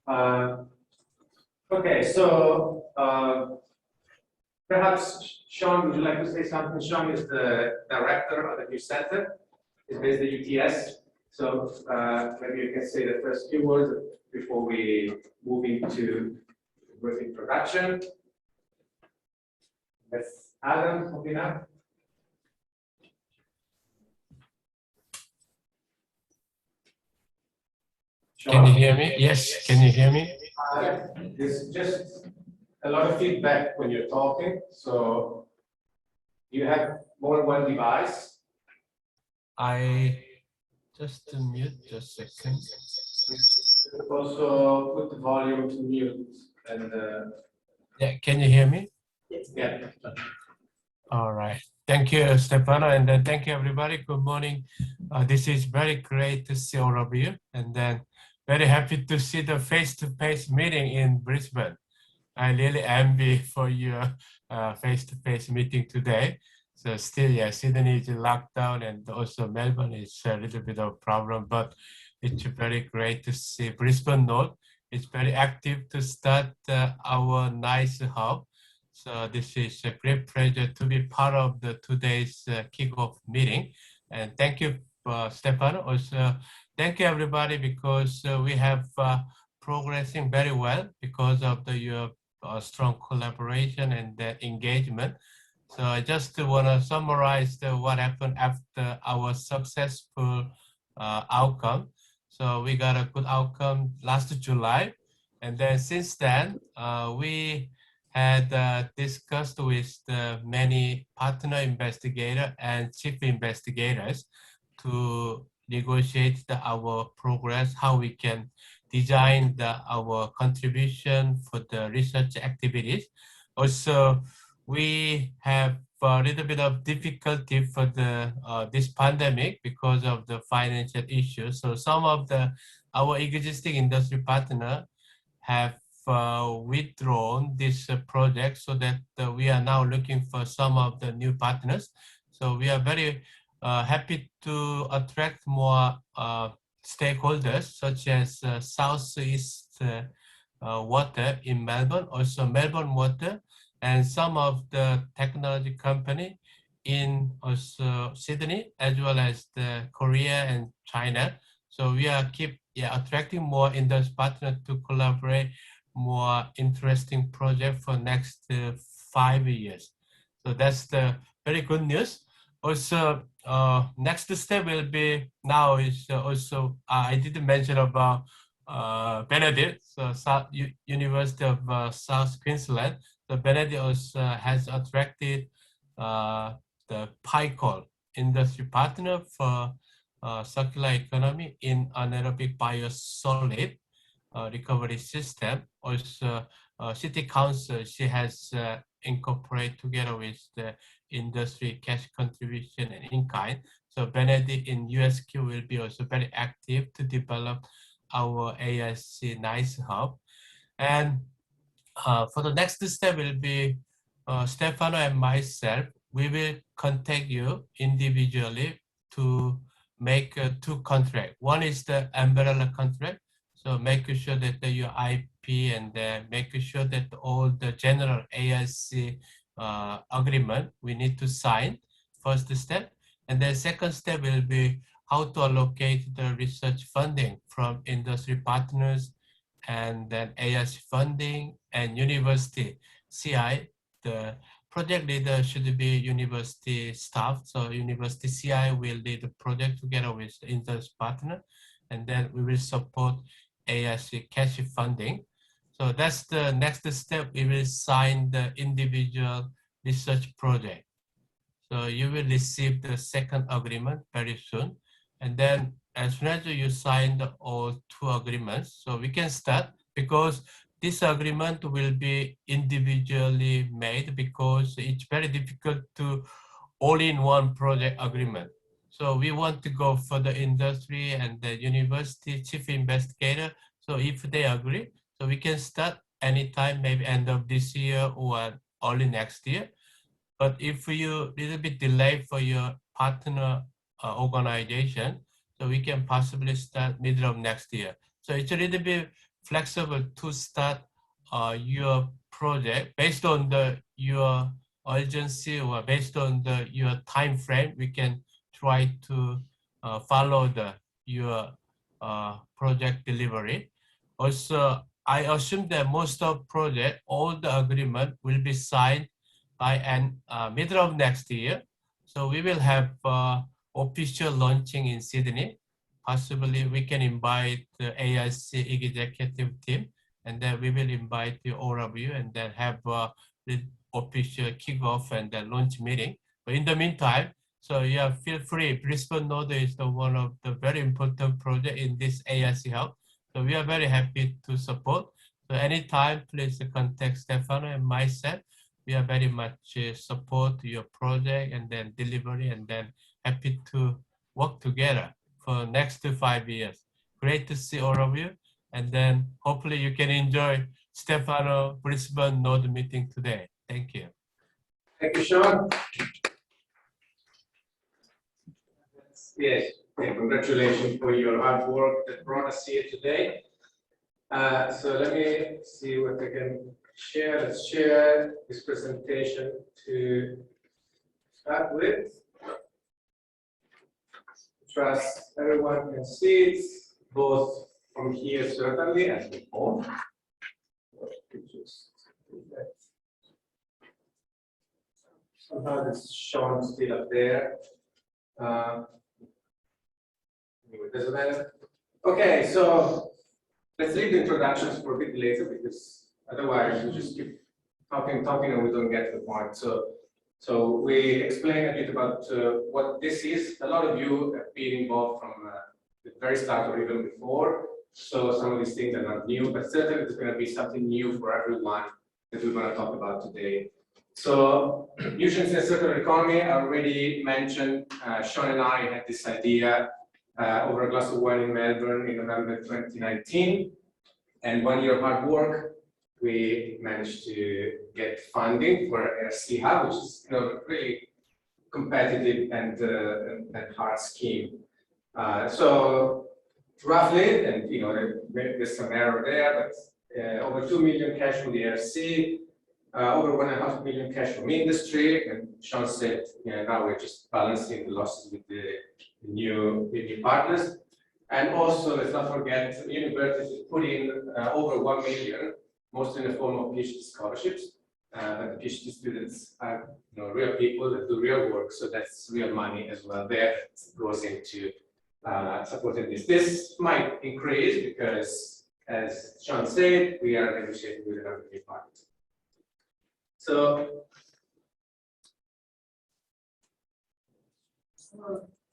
Uh, okay, so perhaps Sean, would you like to say something? Sean is the director of the new center. It's based at UTS. So maybe you can say the first few words before we move into brief introduction. Let's Adam, open up. Can you hear me? Yes, can you hear me? There's just a lot of feedback when you're talking. So you have more than one device. I just mute just a second. Also put the volume to mute and yeah, can you hear me? yeah. All right. Thank you, Stefano, and then thank you, everybody. Good morning. This is very great to see all of you, and then very happy to see the face-to-face meeting in Brisbane. I really envy for your face-to-face meeting today. So still, yeah, Sydney is locked down, and also Melbourne is a little bit of a problem, but it's very great to see Brisbane North. It's very active to start our NiCE hub. So this is a great pleasure to be part of the today's kickoff meeting. And thank you, Stefano. Also, thank you everybody, because we have progressing very well because of your strong collaboration and engagement. So I just want to summarize what happened after our successful outcome. So we got a good outcome last July. And then since then, we had discussed with many partner investigators and chief investigators to negotiate our progress, how we can design our contribution for the research activities. Also, we have a little bit of difficulty for this pandemic because of the financial issues. So some of our existing industry partners have withdrawn this project, so that we are now looking for some of the new partners. So we are very happy to attract more stakeholders, such as Southeast Water in Melbourne, also Melbourne Water, and some of the technology company in also Sydney, as well as the Korea and China. So we are attracting more industry partners to collaborate more interesting project for next 5 years. So that's the very good news. Also, next step will be now is also, I didn't mention about Benedict, so University of South Queensland. So Benedict also has attracted the PICOL industry partner for circular economy in anaerobic biosolid recovery system. Also, City Council, she has incorporated together with the industry cash contribution and in-kind. So Benedict in USQ will be also very active to develop our ASC NiCE hub. And for the next step will be Stefano and myself. We will contact you individually to make 2 contracts. One is the umbrella contract. So making sure that your IP and making sure that all the general ASC agreement we need to sign, first step. And then second step will be how to allocate the research funding from industry partners, and then ASC funding and university CI. The project leader should be university staff. So university CI will lead the project together with the industry partner, and then we will support ASC cash funding. So that's the next step. We will sign the individual research project. So you will receive the second agreement very soon. And then as soon as you sign all 2 agreements, so we can start, because this agreement will be individually made, because it's very difficult to all-in-one project agreement. So we want to go for the industry and the university chief investigator. So if they agree, so we can start anytime, maybe end of this year or early next year. But if you little bit delay for your partner organization, so we can possibly start middle of next year. So it's a little bit flexible to start your project based on your urgency or based on your time frame. We can try to follow your project delivery. Also, I assume that most of project, all the agreement will be signed by middle of next year. So we will have official launching in Sydney. Possibly we can invite the AIC executive team, and then we will invite all of you and then have the official kickoff and then launch meeting. But in the meantime, so yeah, feel free. Brisbane Node is one of the very important project in this AIC Hub. So we are very happy to support. So anytime, please contact Stefano and myself. We are very much support your project and then delivery, and then happy to work together for next 5 years. Great to see all of you. And then hopefully you can enjoy Stefano Brisbane Node meeting today. Thank you. Thank you, Sean. Yes, congratulations for your hard work that brought us here today. So let me see what I can share. Let's share this presentation to start with. Trust everyone can see it, both from here certainly and before. Somehow it's shown still up there. Anyway, doesn't matter. Okay, so let's leave the introductions for a bit later, because otherwise we just keep talking, and we don't get to the point. So we explain a bit about what this is. A lot of you have been involved from the very start or even before. So some of these things are not new, but certainly there's going to be something new for everyone that we're going to talk about today. So nutrients in a circular economy, I already mentioned. Sean and I had this idea over a glass of wine in Melbourne in November 2019. And 1 year of hard work, we managed to get funding for NiCE Hub, which is really competitive and hard scheme. So roughly, and there's some error there, but over 2 million cash from the NiCE, over 1.5 million cash from industry, and Sean said, now we're just balancing the losses with the new partners. And also, let's not forget, universities put in over 1 million, mostly in the form of PhD scholarships. But the PhD students are real people that do real work, so that's real money as well there that goes into supporting this. This might increase because, as Sean said, we are negotiating with another new partners. So,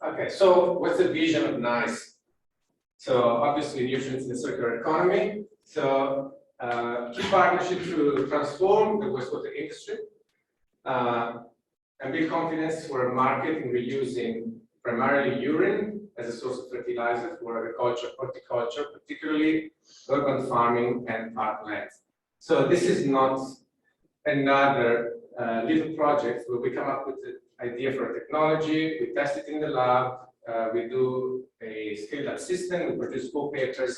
okay, so what's the vision of NiCE? So obviously nutrients in the circular economy. So key partnership to transform the wastewater industry and build confidence for a market in reusing primarily urine as a source of fertilizer for agriculture, horticulture, particularly urban farming and parklands. So this is not another little project where we come up with the idea for a technology, we test it in the lab, we do a scaled-up system, we produce 4 papers,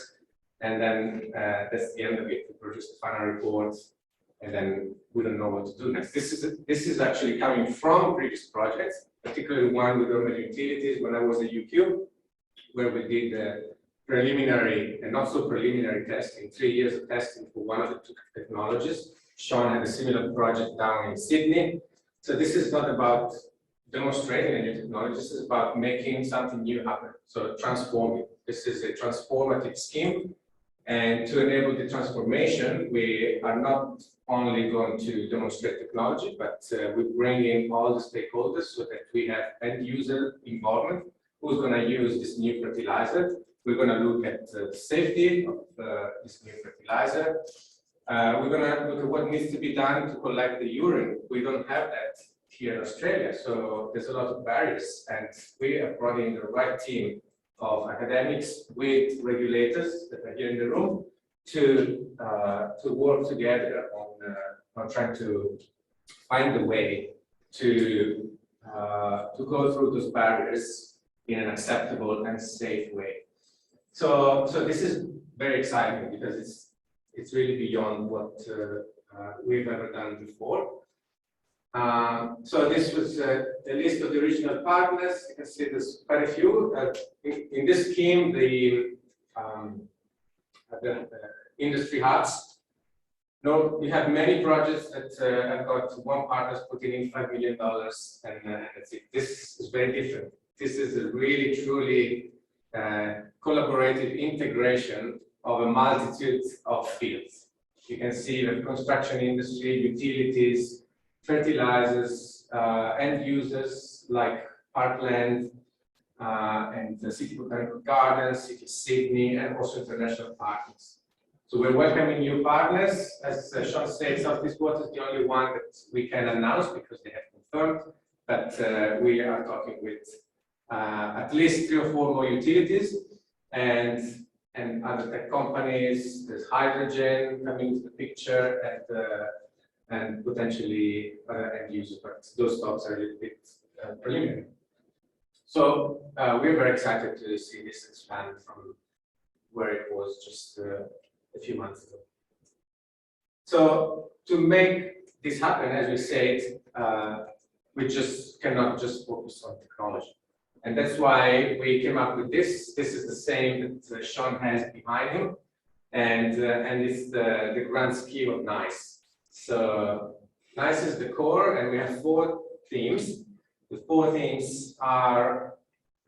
and then that's the end of it. We produce the final reports, and then we don't know what to do next. This is actually coming from previous projects, particularly one with urban utilities when I was at UQ, where we did the preliminary and not so preliminary testing, 3 years of testing for one of the 2 technologies. Sean had a similar project down in Sydney. So this is not about demonstrating a new technology, this is about making something new happen. So transforming. This is a transformative scheme. And to enable the transformation, we are not only going to demonstrate technology, but we bring in all the stakeholders so that we have end user involvement. Who's going to use this new fertilizer? We're going to look at the safety of this new fertilizer. We're going to look at what needs to be done to collect the urine. We don't have that here in Australia, so there's a lot of barriers, and we have brought in the right team of academics with regulators that are here in the room to work together on trying to find a way to go through those barriers in an acceptable and safe way. So this is very exciting because it's really beyond what we've ever done before. So this was a list of the original partners. You can see there's quite a few. In this scheme, the industry hubs. No, we have many projects that have got one partner putting in $5 million, and that's it. This is very different. This is a really, truly collaborative integration of a multitude of fields. You can see the construction industry, utilities, fertilizers, end users like Parkland and the City Botanical Gardens, City of Sydney, and also international partners. So we're welcoming new partners. As Sean said, Southeast Water is the only one that we can announce because they have confirmed, but we are talking with at least 3 or 4 more utilities and other tech companies. There's hydrogen coming into the picture and potentially end users, but those talks are a little bit preliminary. So we're very excited to see this expand from where it was just a few months ago. So to make this happen, as we said, we just cannot just focus on technology. And that's why we came up with this. This is the same that Sean has behind him. And it's the grand scheme of NiCE. So NiCE is the core, and we have 4 themes. The 4 themes are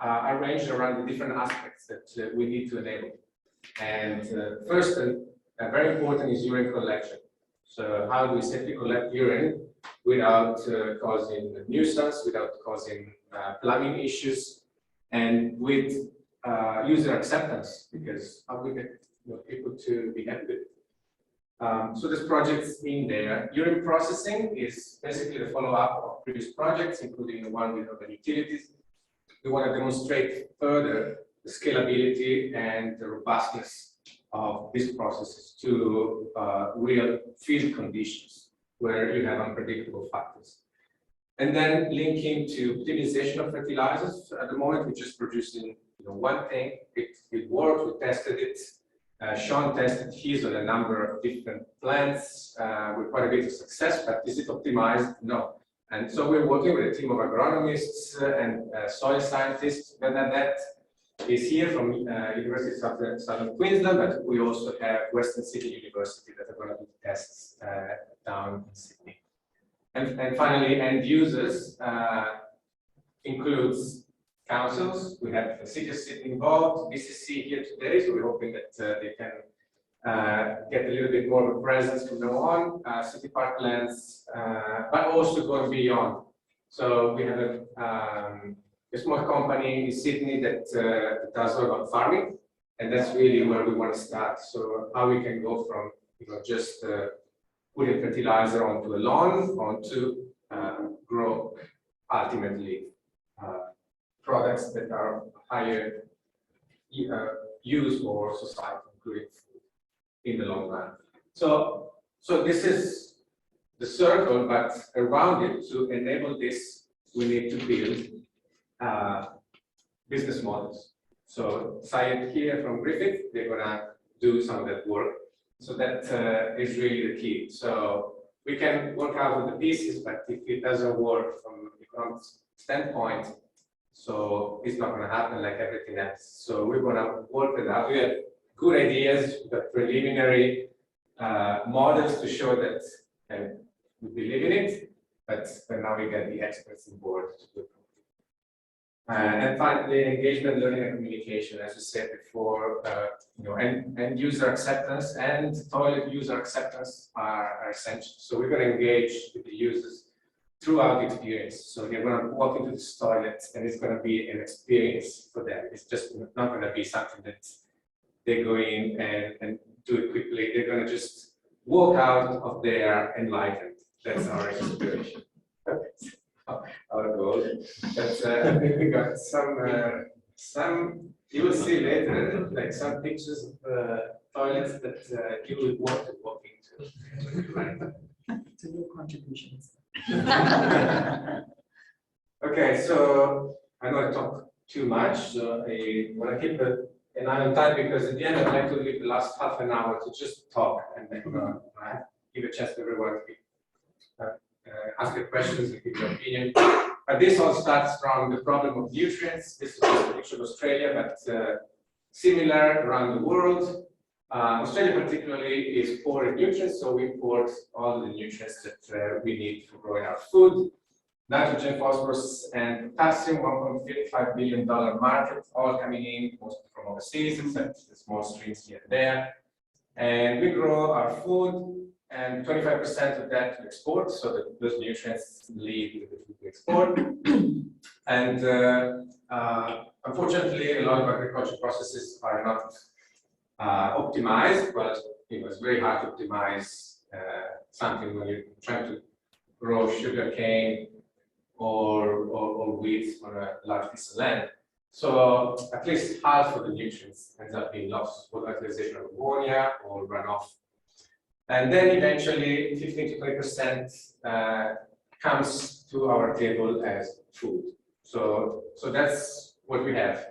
arranged around the different aspects that we need to enable. And first, and very important, is urine collection. So how do we safely collect urine without causing a nuisance, without causing plumbing issues, and with user acceptance, because how we get people to be happy with it. So there's projects in there. Urine processing is basically the follow-up of previous projects, including the one with urban utilities. We want to demonstrate further the scalability and the robustness of these processes to real field conditions where you have unpredictable factors. And then linking to optimization of fertilizers. At the moment, we're just producing one thing. It worked, we tested it. Sean tested his on a number of different plants with quite a bit of success, but is it optimized? No. And so we're working with a team of agronomists and soil scientists. Bernadette is here from University of Southern Queensland, but we also have Western Sydney University that are going to do tests down in Sydney. And finally, end users includes councils. We have the City of Sydney involved, BCC here today, so we're hoping that they can get a little bit more of a presence from now on, city parklands, but also going beyond. So we have a small company in Sydney that does all about farming, and that's really where we want to start. So how we can go from just putting fertilizer onto a lawn, onto grow ultimately products that are higher use for society, including food in the long run. So this is the circle, but around it, to enable this, we need to build business models. So Syed here from Griffith, they're gonna do some of that work. So that is really the key. So we can work out with the pieces, but if it doesn't work from an economic standpoint, so it's not going to happen like everything else. So we're going to work it out. We have good ideas, we've got preliminary models to show that we believe in it, but now we get the experts on board to do it. And finally, engagement, learning, and communication, as we said before, and user acceptance and toilet user acceptance are essential. So we're going to engage with the users throughout the experience. So they're going to walk into this toilet, and it's going to be an experience for them. It's just not going to be something that they go in and do it quickly. They're going to just walk out of there enlightened. That's our inspiration. Our goal. But we got some. You will see later, like some pictures of toilets that you will want to walk into. To your contributions. Okay, so I know I talk too much, so I want to keep And I'm on time because at the end I'd like to leave the last half an hour to just talk and then give a chance to everyone to ask your questions and give your opinion. But this all starts from the problem of nutrients. This is just a picture of Australia, but similar around the world. Australia particularly is poor in nutrients, so we import all the nutrients that we need for growing our food. Nitrogen, phosphorus, and potassium, $1.55 billion market, all coming in, mostly from overseas, except the small streams here and there. And we grow our food, and 25% of that to export, so that those nutrients leave with the food we export. And unfortunately, a lot of agricultural processes are not optimized, but it's very hard to optimize something when you're trying to grow sugarcane or wheat on a large piece of land. So at least half of the nutrients ends up being lost for utilization of ammonia or runoff. And then eventually 15 to 20% comes to our table as food. So that's what we have.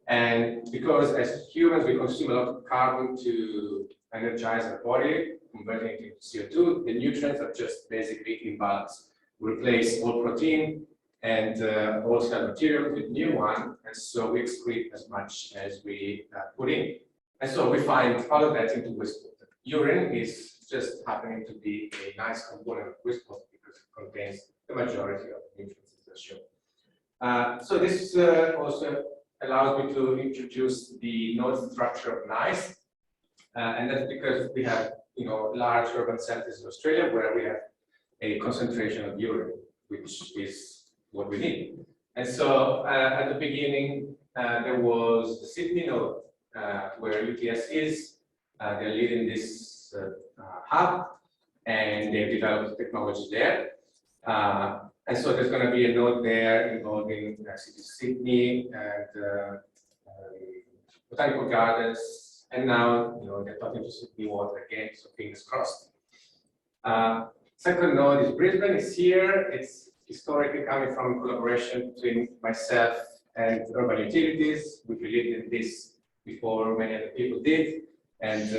And because as humans, we consume a lot of carbon to energize our body, converting it into CO2, the nutrients are just basically in balance. We replace old protein and old cell material with new one, and so we excrete as much as we put in. And so we find all of that into wastewater. Urine is just happening to be a nice component of wastewater because it contains the majority of the nutrients as shown. So this also allows me to introduce the node structure of NiCE, and that's because we have large urban centers in Australia where we have a concentration of urine, which is what we need. And so at the beginning there was the Sydney node where UTS is. They're leading this hub, and they've developed technology there. And so there's going to be a node there involving City Sydney and botanical gardens, and now they're talking to Sydney Water again, so fingers crossed. Second node is Brisbane. It's here. It's historically coming from a collaboration between myself and urban utilities. We believed in this before many other people did, and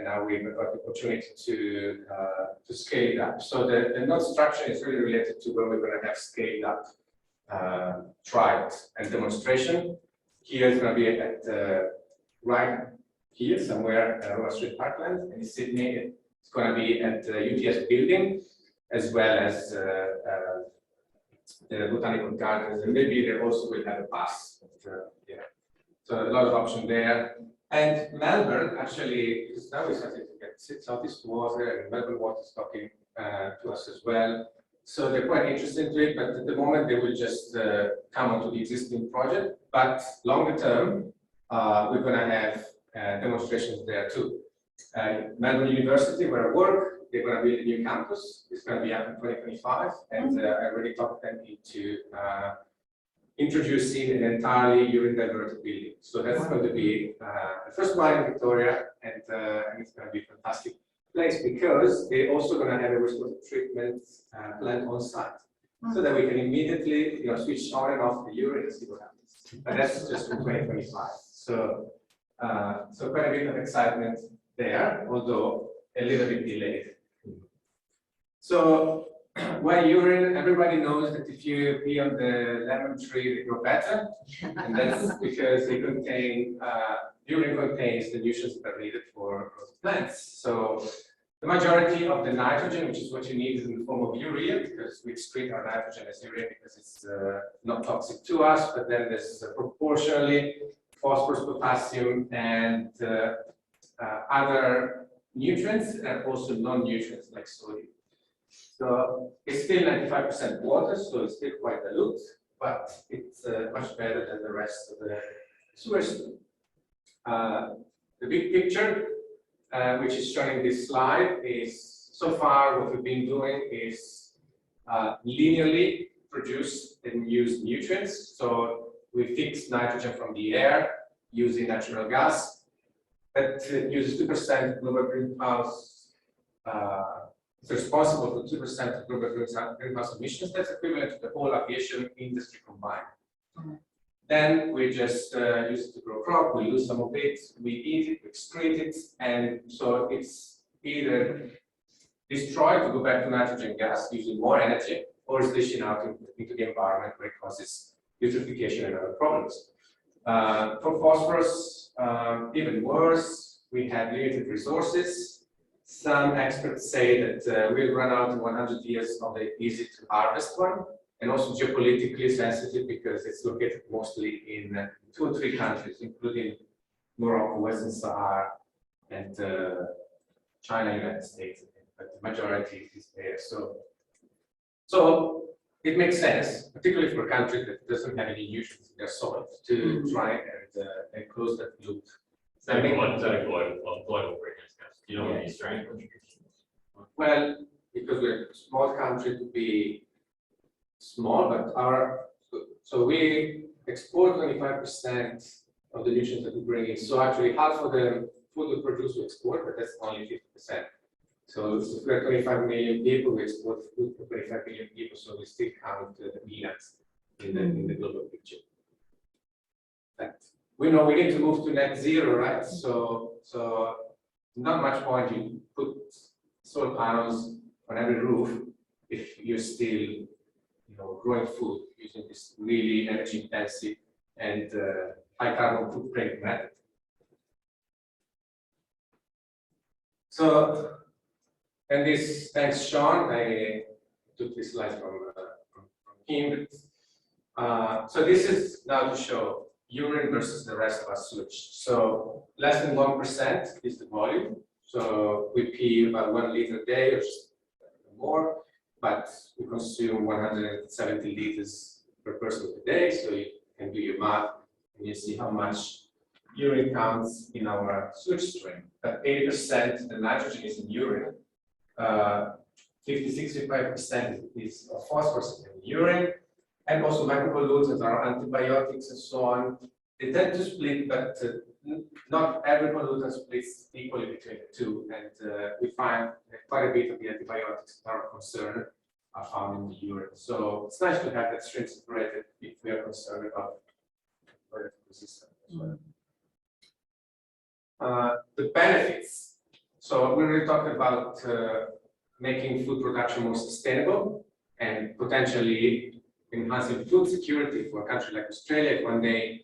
now we've got the opportunity to scale it up. So the node structure is really related to where we're going to have scaled up trials and demonstration. Here is going to be at right here somewhere around Street Parkland, and in Sydney it's going to be at the UTS building as well as the botanical gardens, and maybe they also will have a bus. But, yeah. So a lot of options there. And Melbourne actually, because now we're starting to get Southeast Water, and Melbourne Water is talking to us as well. So they're quite interested in it, but at the moment they will just come onto the existing project. But longer term, we're going to have demonstrations there too. Melbourne University, where I work, they're going to build a new campus. It's going to be up in 2025, and I already talked them into introducing an entirely urine diverted building. So that's going to be the first one in Victoria, and it's going to be a fantastic place because they're also going to have a wastewater treatment plant on site, so that we can immediately switch on and off the urine and see what happens. But that's just in 2025. So quite a bit of excitement there, although a little bit delayed. So why urine? Everybody knows that if you pee on the lemon tree, they grow better, and that's because they contain urine contains the nutrients that are needed for growth plants. So the majority of the nitrogen, which is what you need, is in the form of urea, because we excrete our nitrogen as urea because it's not toxic to us. But then there's proportionally phosphorus, potassium, and other nutrients, and also non-nutrients like sodium. So it's still 95% water, so it's still quite dilute, but it's much better than the rest of the sewer system. The big picture, which is shown in this slide, is so far what we've been doing is linearly produce and use nutrients. So we fix nitrogen from the air using natural gas that uses 2% global greenhouse. It's responsible for 2% of global greenhouse emissions. That's equivalent to the whole aviation industry combined. Then we just use it to grow crop, we lose some of it, we eat it, we excrete it, and so it's either destroyed to go back to nitrogen gas using more energy, or it's dishing out into the environment where it causes eutrophication and other problems. For phosphorus, even worse, we have limited resources. Some experts say that we'll run out in 100 years of the easy to harvest one, and also geopolitically sensitive because it's located mostly in 2 or 3 countries, including Morocco, Western Sahara, and China, United States, but the majority is there. So it makes sense, particularly for a country that doesn't have any nutrients in their soil, to try and close that loop. It's like global greenhouse gas. You know, the Australian contribution. Well, because we're a small country to be small, but so we export 25% of the nutrients that we bring in. So actually half of the food we produce we export, but that's only 50%. So if we're 25 million people, we export food for 25 million people, so we still count the peanuts in the global picture. But we know we need to move to net zero, right? So not much point you put solar panels on every roof if you're still, growing food using this really energy intensive and high carbon footprint method. So, and this, thanks Sean, I took this slide from him. So this is now to show urine versus the rest of our sewage. So less than 1% is the volume. So we pee about 1 liter a day or more, but we consume 170 liters per person per day. So you can do your math and you see how much urine counts in our sewage stream. But 80% the nitrogen is in urine. 50-65% is of phosphorus in urine, and also micropollutants are antibiotics and so on. They tend to split, but not every pollutant splits equally between the two. And we find that quite a bit of the antibiotics that are of concern are found in the urine. So it's nice to have that stream separated if we are concerned about resistance as well. The benefits. So we're really talking about making food production more sustainable and potentially enhancing food security for a country like Australia. If one day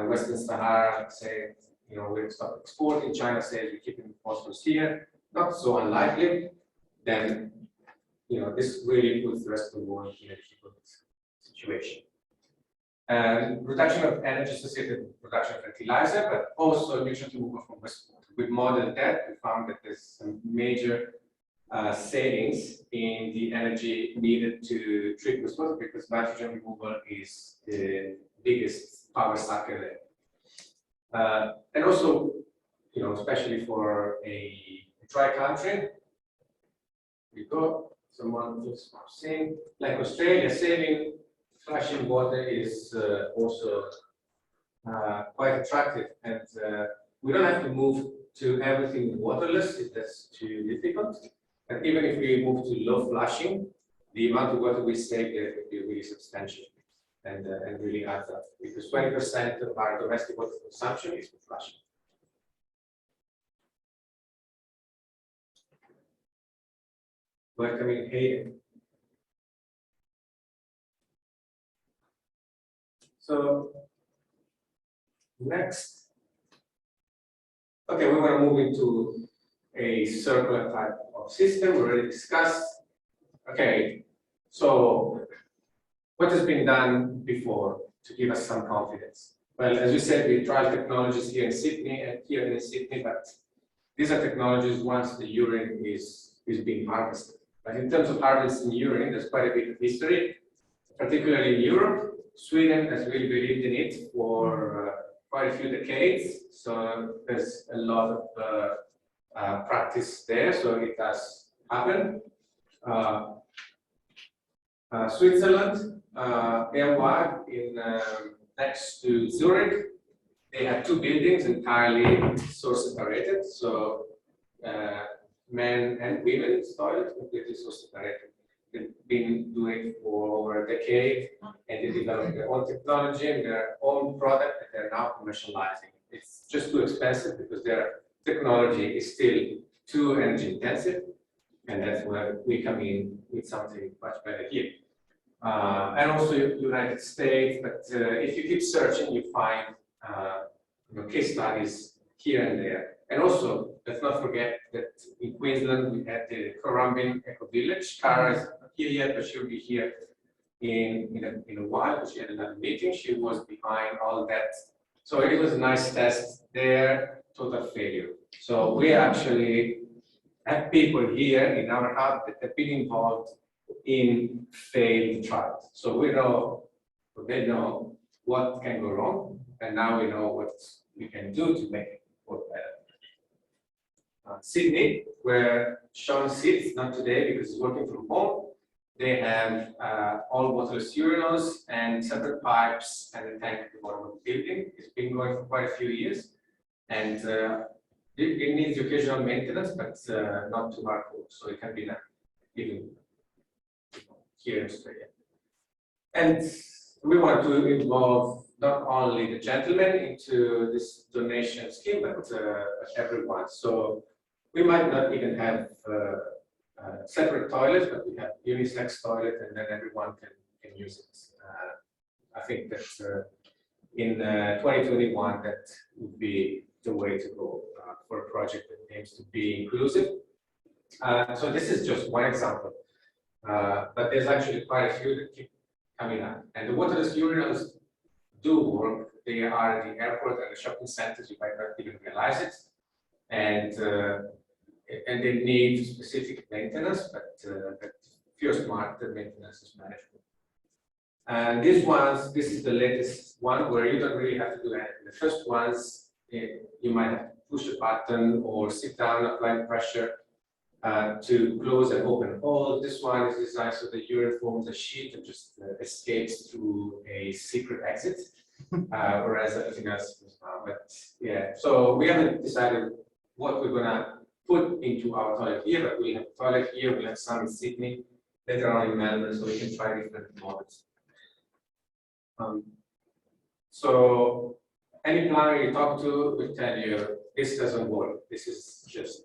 Western Sahara say, we'll stop exporting, China says we're keeping phosphorus here, not so unlikely, then this really puts the rest of the world in a difficult situation. And reduction of energy associated with production of fertilizer, but also nutrient removal from wastewater. We've modeled that. We found that there's some major savings in the energy needed to treat wastewater because nitrogen removal is the biggest power sucker there. And also, especially for a dry country, we go. Someone is saying, like Australia, saving flushing water is also quite attractive, and we don't have to move to everything waterless if that's too difficult. And even if we move to low flushing, the amount of water we save there would be really substantial and really adds up, because 20% of our domestic water consumption is for flushing. Welcoming Hayden. So next, okay, we want to move into a circular type of system. We already discussed. Okay, so what has been done before to give us some confidence? Well, as you said, we tried technologies here in Sydney and here in Sydney, but these are technologies once the urine is being harvested. But in terms of harvesting urine, there's quite a bit of history, particularly in Europe. Sweden has really believed in it for quite a few decades, so there's a lot of practice there, so it does happen. Switzerland, Erwag, next to Zurich, they have 2 buildings entirely source separated, so men and women's toilets completely source separated. They've been doing it for over a decade, and they developed their own technology and their own product that they're now commercializing. It's just too expensive because their technology is still too energy intensive, and that's where we come in with something much better here. And also United States, but if you keep searching, you find case studies here and there. And also, let's not forget that in Queensland, we had the Currumbin Eco Village. Cara is not here yet, but she'll be here in a while, because she had another meeting. She was behind all that. So it was a nice test there, total failure. So we actually have people here in our hub that have been involved in failed trials. So we know, they know what can go wrong, and now we know what we can do to make it work better. Sydney, where Sean sits, not today because he's working from home, they have all waterless urinals and separate pipes and a tank at the bottom of the building. It's been going for quite a few years, and it needs occasional maintenance, but not too hardcore, so it can be done even here in Australia. And we want to involve not only the gentlemen into this donation scheme, but everyone. So we might not even have separate toilets, but we have unisex toilet, and then everyone can use it. I think that in 2021, that would be the way to go for a project that aims to be inclusive. So this is just one example, but there's actually quite a few that keep coming up. And the waterless urinals do work. They are at the airport and the shopping centers. You might not even realize it, and they need specific maintenance, but if you're smart, the maintenance is manageable. And these ones, this is the latest one where you don't really have to do anything. The first ones, you might have to push a button or sit down, apply pressure to close and open hole. This one is designed so the urine forms a sheet and just escapes through a secret exit, whereas everything else is not. But yeah, so we haven't decided what we're gonna put into our toilet here, but we have a toilet here, we have some in Sydney, later on in Melbourne, so we can try different models. So any planner you talk to will tell you this doesn't work. This is just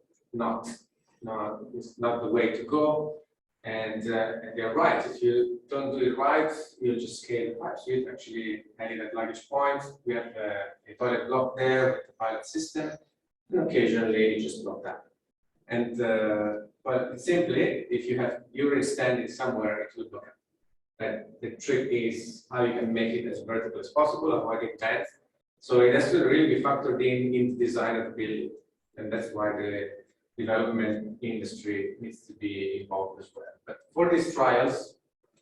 it's not the way to go. And they're right. If you don't do it right, you'll just scale the pipes. You actually had it at luggage point. We have a toilet block there with the pilot system, and occasionally it just blocked up. And but simply, if you have urine standing somewhere, it will block up. But the trick is how you can make it as vertical as possible, avoiding bends. So it has to really be factored in the design of the building, and that's why the development industry needs to be involved as well. But for these trials,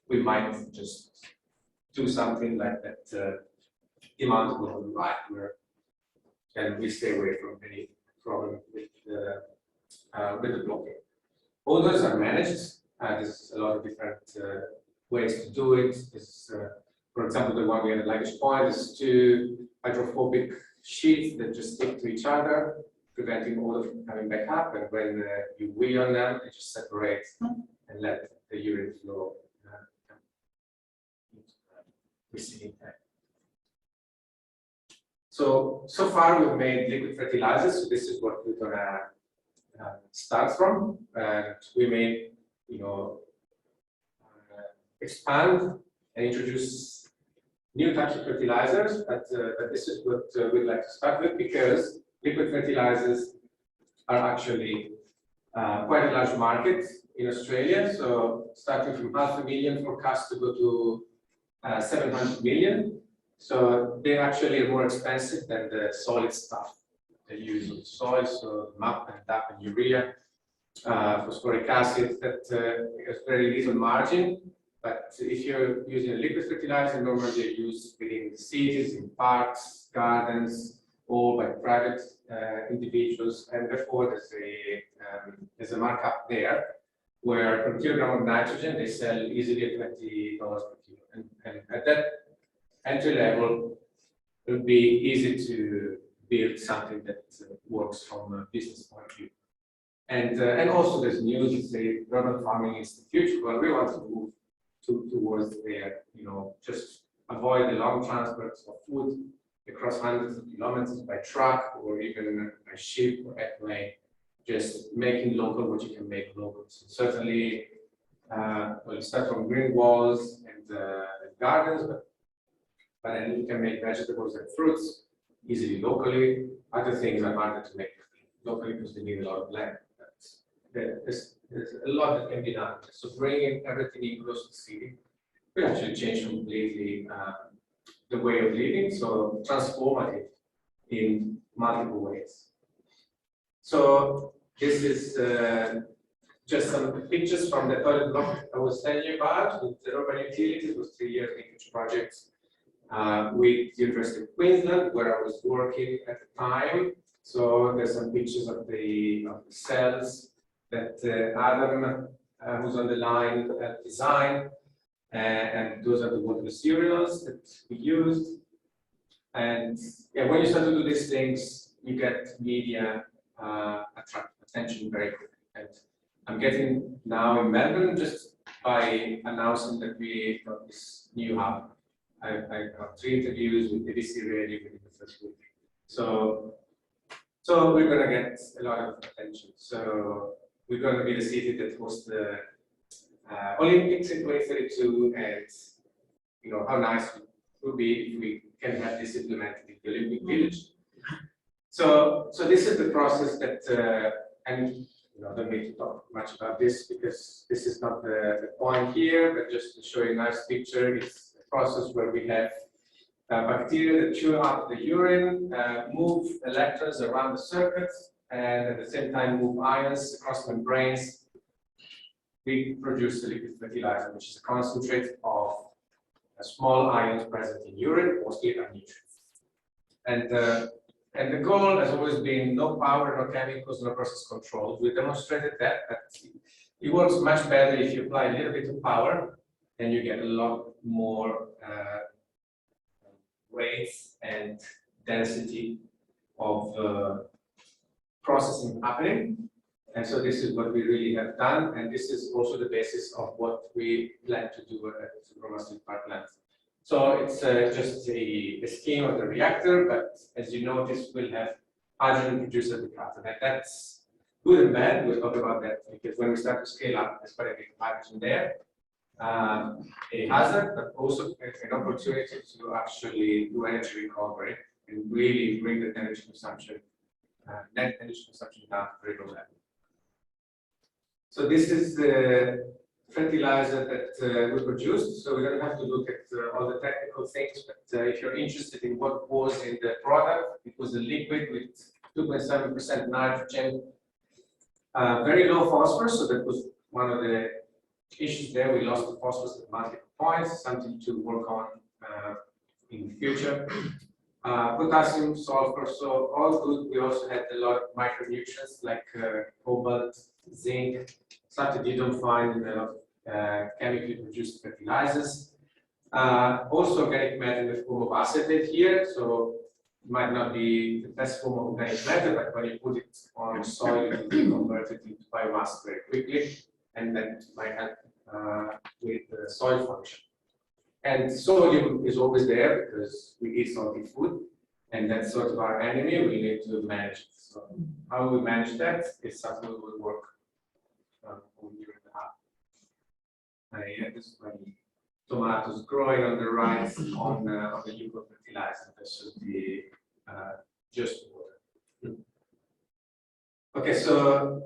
we might just do something like that amount on the right, where then we stay away from any problem with the blocking. Odors are managed. There's a lot of different ways to do it. There's, for example, the one we had at luggage point is 2 hydrophobic sheets that just stick to each other, preventing odor from coming back up. And when you wee on them, they just separate and let the urine flow into the receiving tank. So far we've made liquid fertilizers. So this is what we're gonna start from. And we may, expand and introduce new types of fertilizers, but this is what we'd like to start with, because liquid fertilizers are actually quite a large market in Australia. So starting from 500,000 forecast to go to 700 million. So they're actually more expensive than the solid stuff they use on soil, so MAP and DAP and urea, phosphoric acid, that has very little margin. But if you're using a liquid fertilizer, normally they're used within the cities, in parks, gardens, or by private individuals, and therefore there's a markup there, where per kilogram of nitrogen they sell easily at $20 per kilo, and at that entry level, it would be easy to build something that works from a business point of view. And also there's news that say urban farming is the future. Well, we want to move towards there, just avoid the long transports of food across hundreds of kilometers by truck or even by ship or airplane, just making local what you can make local. So certainly, we'll start from green walls and gardens, but then you can make vegetables and fruits easily locally. Other things are harder to make locally because they need a lot of land. But there's a lot that can be done. So bringing everything in close to the city will actually change completely the way of living, so transformative in multiple ways. So this is just some pictures from the toilet block I was telling you about with the urban utilities. It was 3 years linkage projects with the University of Queensland, where I was working at the time. So there's some pictures of the cells that Adam, who's on the line, designed. And those are the water cereals that we used. And yeah, when you start to do these things, you get media attract attention very quickly. And I'm getting now in Melbourne just by announcing that we got this new hub. I got 3 interviews with BBC Radio within the first week. So we're going to get a lot of attention. So we're going to be the city that hosts the Olympics in 2032, and how nice it would be if we can have this implemented in the Olympic Village. So this is the process that, and don't need to talk much about this because this is not the point here, but just to show you a nice picture, it's a process where we have bacteria that chew up the urine, move electrons around the circuits, and at the same time move ions across membranes. We produce a liquid fertilizer, which is a concentrate of small ions present in urine, mostly are nutrients. And the goal has always been no power, no chemicals, no process control. We demonstrated that it works much better if you apply a little bit of power, then you get a lot more rates and density of processing happening. And so this is what we really have done, and this is also the basis of what we plan to do at the Roma Street Parkland. So it's just a scheme of the reactor, but as you notice, we'll have hydrogen produced at the plaza. That's good and bad. We'll talk about that because when we start to scale up, there's quite a bit of hydrogen there. A hazard, but also an opportunity to actually do energy recovery and really bring the energy consumption, net energy consumption down to very low level. So this is the fertilizer that we produced. So we don't have to look at all the technical things, but if you're interested in what was in the product, it was a liquid with 2.7% nitrogen, very low phosphorus. So that was one of the issues there. We lost the phosphorus at multiple points, something to work on in the future. Potassium, sulfur, so all good. We also had a lot of micronutrients like cobalt, zinc, stuff that you don't find in a lot of chemically produced fertilizers. Also organic matter in the form of acetate here, so it might not be the best form of organic matter, but when you put it on soil, it will be converted into biomass very quickly, and that might help with the soil function. And sodium is always there because we eat salty food, and that's sort of our enemy. We need to manage it. So how we manage that is something we will work on during the half. Yeah, this is my tomatoes growing on the right on the Yugo fertilizer. That should be just water. Okay, so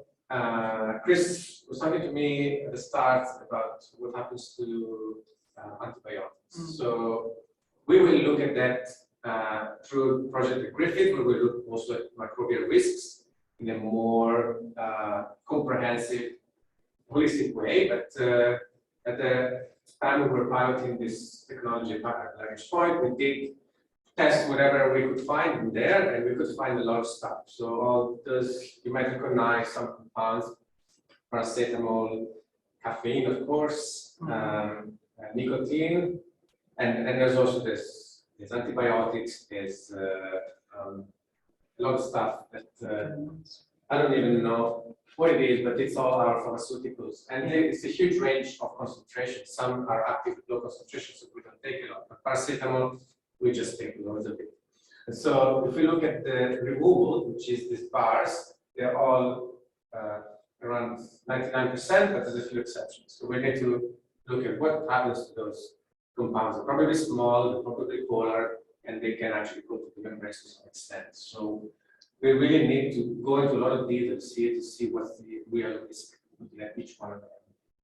Chris was talking to me at the start about what happens to antibiotics. So we will look at that through Project Griffith. We will look also at microbial risks in a more comprehensive, holistic way. But at the time we were piloting this technology at Larry's Point, we did test whatever we could find in there, and we could find a lot of stuff. So all those, you might recognize some compounds, paracetamol, caffeine, of course, nicotine, and there's also there's antibiotics, there's a lot of stuff that I don't even know what it is, but it's all our pharmaceuticals. And it's a huge range of concentration. Some are active at low concentration, so we don't take a lot. But paracetamol, we just take loads of it. And so if we look at the removal, which is these bars, they're all around 99%, but there's a few exceptions. So we need to look at what happens to those compounds. They're probably small, they're probably polar, and they can actually go to the membrane to some extent. So we really need to go into a lot of details here to see what's the real risk looking at each one of them.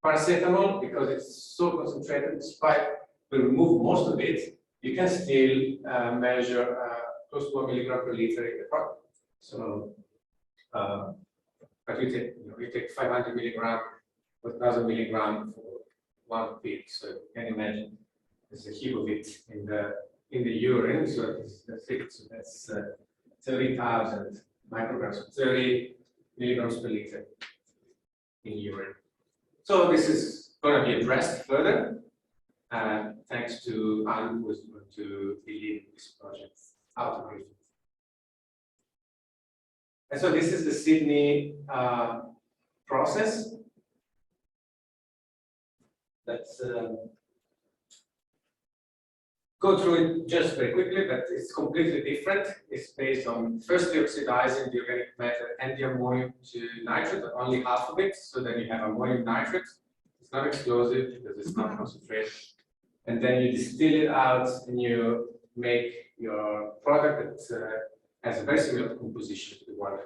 Paracetamol, because it's so concentrated, despite we remove most of it, you can still measure close to 1 milligram per liter in the product. So, but you take 500 milligram, 1,000 milligram for one pill. So you can imagine there's a heap of it in the urine. So that's it. So that's 30,000 micrograms, 30 milligrams per liter in urine. So this is going to be addressed further, thanks to Anne, who is going to be leading this project out of Brisbane. And so this is the Sydney process. Let's go through it just very quickly, but it's completely different. It's based on firstly oxidizing the organic matter and the ammonium to nitrate, but only half of it. So then you have ammonium nitrate. It's not explosive because it's not concentrated. And then you distill it out and you make your product that has a very similar composition to the one.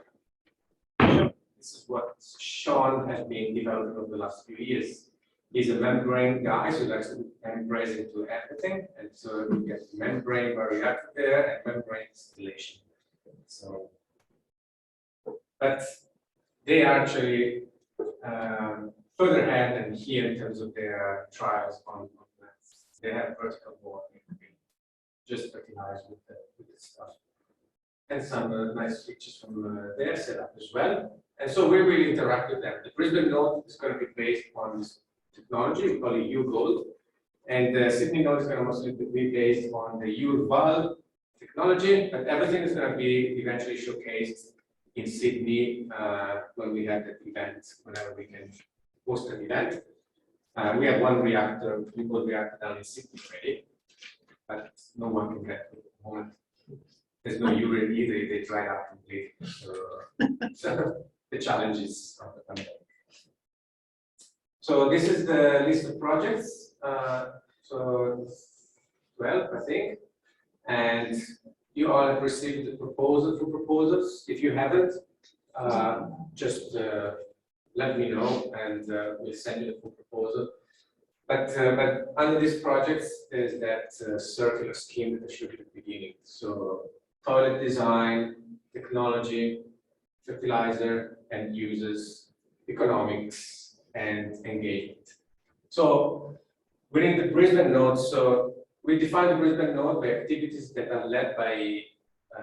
This is what Sean has been developing over the last few years. He's a membrane guy, so he likes to membrane into everything. And so you get membrane bioreactor there and membrane distillation. So, but they are actually further ahead than here in terms of their trials on plants. They have vertical warming, just fertilized with the stuff. And some nice pictures from their setup as well. And so we will interact with them. The Brisbane node is going to be based on this technology, we call it U-Gold. And the Sydney node is going to mostly be based on the U-Val technology, but everything is going to be eventually showcased in Sydney when we have that event, whenever we can host an event. We have one reactor, U-Gold reactor down in Sydney already, but no one can get to it at the moment. There's no urine either, they dried out completely. So the challenges of the pandemic. So this is the list of projects. So 12, I think. And you all have received the proposals. If you haven't, just let me know and we'll send you the full proposal. But under these projects, there's that circular scheme that I showed you at the beginning. So toilet design, technology, fertilizer, and users, economics, and engagement. So within the Brisbane node, so we define the Brisbane node by activities that are led by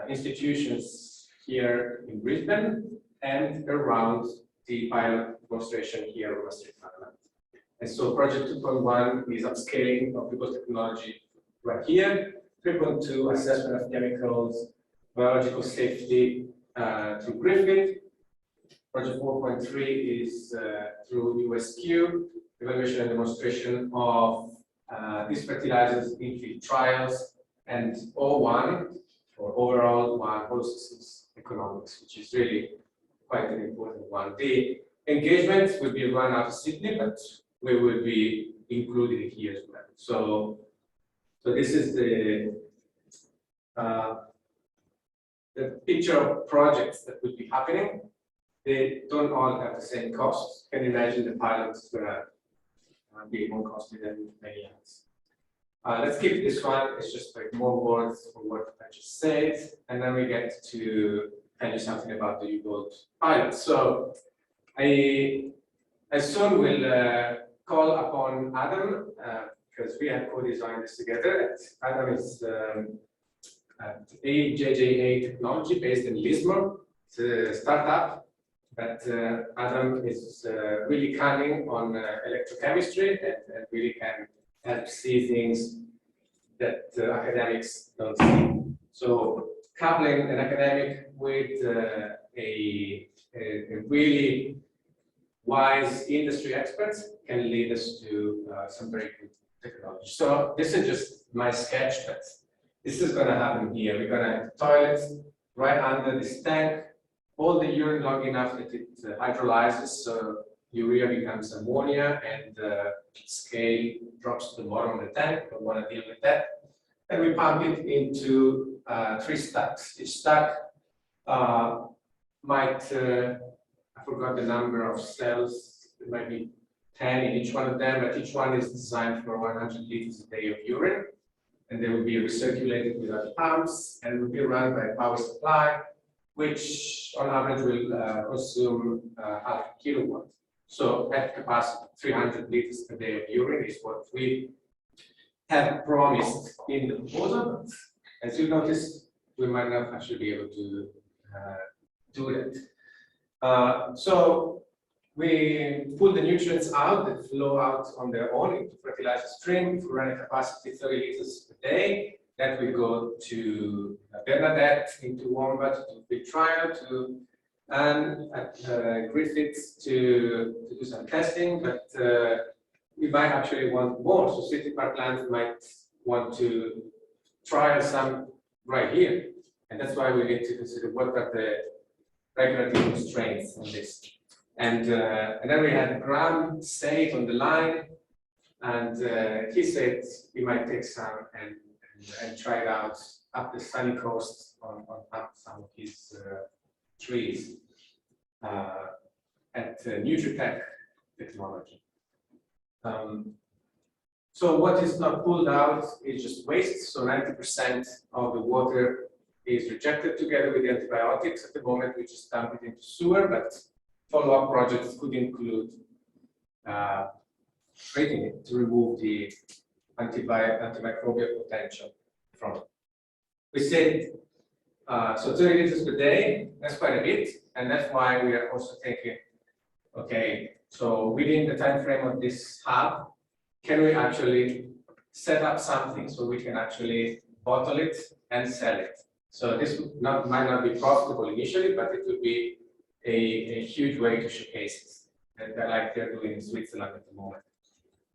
institutions here in Brisbane and around the pilot demonstration here in Western Ireland. And so project 2.1 is upscaling of people's technology right here. 3.2, assessment of chemicals, biological safety through Griffith. Project 4.3 is through USQ, evaluation and demonstration of these fertilizers in field trials, and O1, or overall one, whole systems economics, which is really quite an important one. The engagement will be run out of Sydney, but we will be included here as well. So this is the picture of projects that will be happening. They don't all have the same costs. You can imagine the pilot's going to be more costly than many others. Let's keep this one. It's just like more words for what I just said. And then we get to tell you something about the U-Gold pilot. So I soon will call upon Adam because we have co-designed this together. Adam is at AJJA Technology based in Lismore. It's a startup. But Adam is really cunning on electrochemistry and really can help see things that academics don't see. So coupling an academic with a a really wise industry experts can lead us to some very good technology. So this is just my sketch, but this is going to happen here. We're going to have toilets right under this tank, all the urine long enough that it hydrolyzes, so urea becomes ammonia and scale drops to the bottom of the tank. We don't want to deal with that. And we pump it into 3 stacks. Each stack might, I forgot the number of cells, it might be 10 in each one of them, but each one is designed for 100 liters a day of urine. And they will be recirculated without pumps and will be run by a power supply, which on average will consume half a kilowatt. So at capacity, 300 liters per day of urine is what we have promised in the proposal. But as you noticed, we might not actually be able to do that. So we pull the nutrients out that flow out on their own into fertilizer stream. If we run a capacity 30 liters per day, that will go to Bernadette, into Wombat, to Big Trial, to and at Griffiths to do some testing, but we might actually want more. So City Parkland might want to trial some right here. And that's why we need to consider what are the regulatory constraints on this. And then we had Graham say it on the line, and he said we might take some and try it out up the sunny coast on some of his trees at Nutritech technology. So what is not pulled out is just waste. So 90% of the water is rejected together with the antibiotics. At the moment, we just dump it into sewer, but follow-up projects could include treating it to remove the antimicrobial potential from it. We said, so 30 liters per day, that's quite a bit, and that's why we are also thinking, okay, so within the time frame of this hub, can we actually set up something so we can actually bottle it and sell it? So this might not be profitable initially, but it would be a huge way to showcase it, and like they're doing in Switzerland at the moment.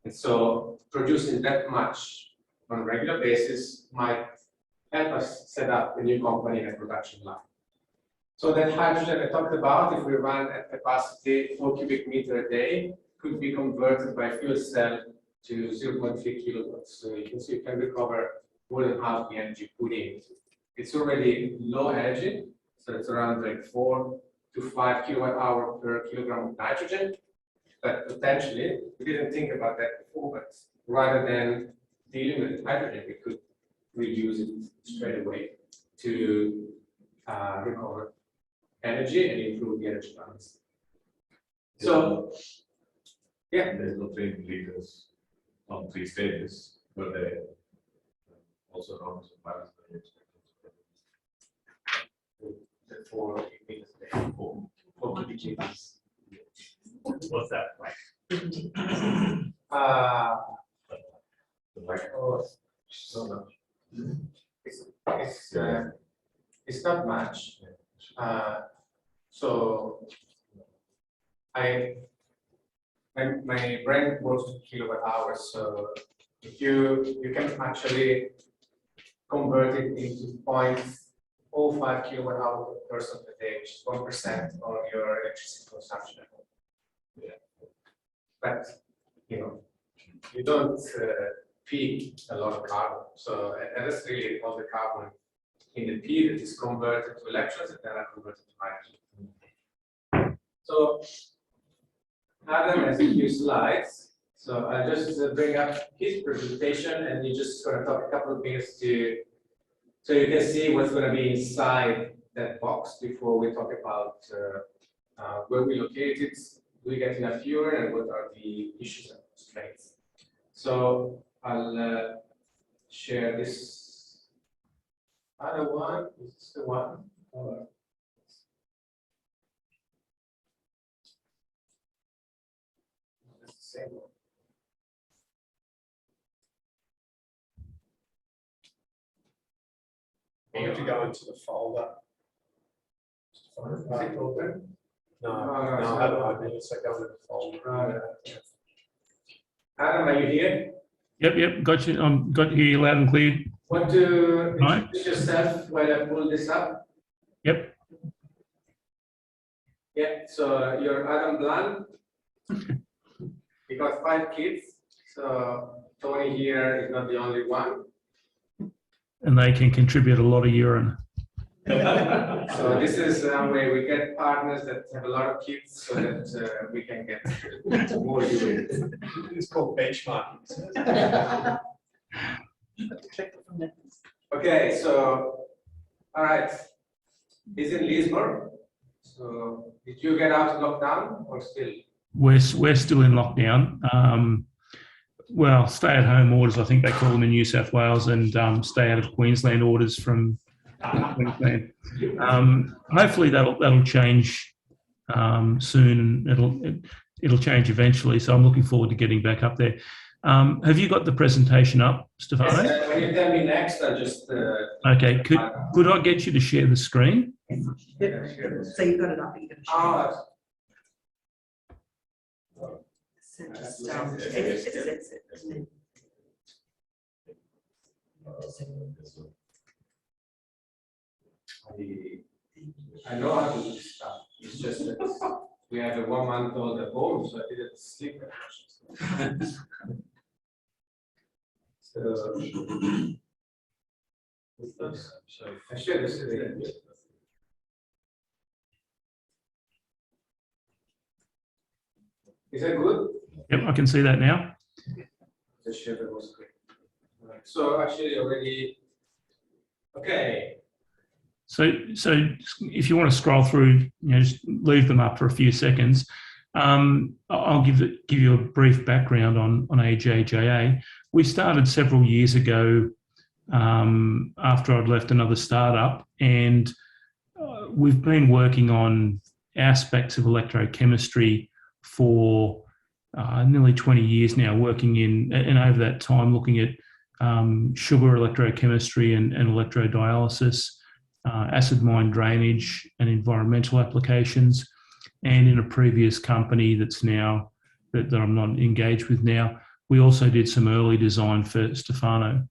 And so producing that much on a regular basis might help us set up a new company in a production line. So that hydrogen I talked about, if we run at capacity 4 cubic meter a day, could be converted by fuel cell to 0.3 kilowatts. So you can see you can recover more than half the energy put in. It's already low energy, so it's around like 4 to 5 kilowatt hour per kilogram of nitrogen. But potentially, we didn't think about that before, but rather than dealing with hydrogen, we could reuse it straight away to recover energy and improve the energy balance. So, yeah. There's no 3 liters on 3 stages, but they also how much balance are you expecting? The 4 meters a day, 4 cubic meters. What's that like? So much. It's not much. So my brain works to kilowatt hours. So if you can actually convert it into 0.05 kilowatt hour per person per day, which is 1% of your electricity consumption at home. Yeah. But you don't peak a lot of carbon. So and that's really all the carbon in the P that is converted to electrons and then are converted to hydrogen. So Adam has a few slides. So I'll just bring up his presentation and you're just going to talk a couple of minutes so you can see what's going to be inside that box before we talk about where we locate it, do we get enough urine, and what are the issues and constraints. So I'll share this other one. Is this the one? It's the same one. You have to go into the folder. Is it open? no, Adam, it's like on the phone. Adam, are you here? Yep, got you. Got you loud and clear. Want to Right. introduce yourself while I pull this up? Yep. Yeah, so you're Adam Blunt. You got 5 kids, so Tony here is not the only one. And they can contribute a lot of urine. So this is where we get partners that have a lot of kids so that we can get more units. It's called benchmarking. Okay, so, all right. Is in Lisbon. So did you get out of lockdown or still? We're still in lockdown. Well, stay-at-home orders, I think they call them in New South Wales, and stay out of Queensland orders from Queensland. Hopefully that'll change soon, and it'll change eventually. So I'm looking forward to getting back up there. Have you got the presentation up, Stefano? Yes, when you tell me next, I'll just. Okay. Could I get you to share the screen? So you've got it up, you're going to share. So just, exit. I know how to do this stuff. It's just that we have a 1-month-old at home, so I didn't sleep that much. So, I share this today. Is that good? Yep, I can see that now. Just share the whole screen. Right. So actually already, okay. So if you want to scroll through, just leave them up for a few seconds. I'll give you a brief background on AJJA. We started several years ago after I'd left another startup, and we've been working on aspects of electrochemistry for nearly 20 years now, working and over that time looking at sugar electrochemistry and electrodialysis, acid mine drainage and environmental applications. And in a previous company that I'm not engaged with now, we also did some early design for Stefano.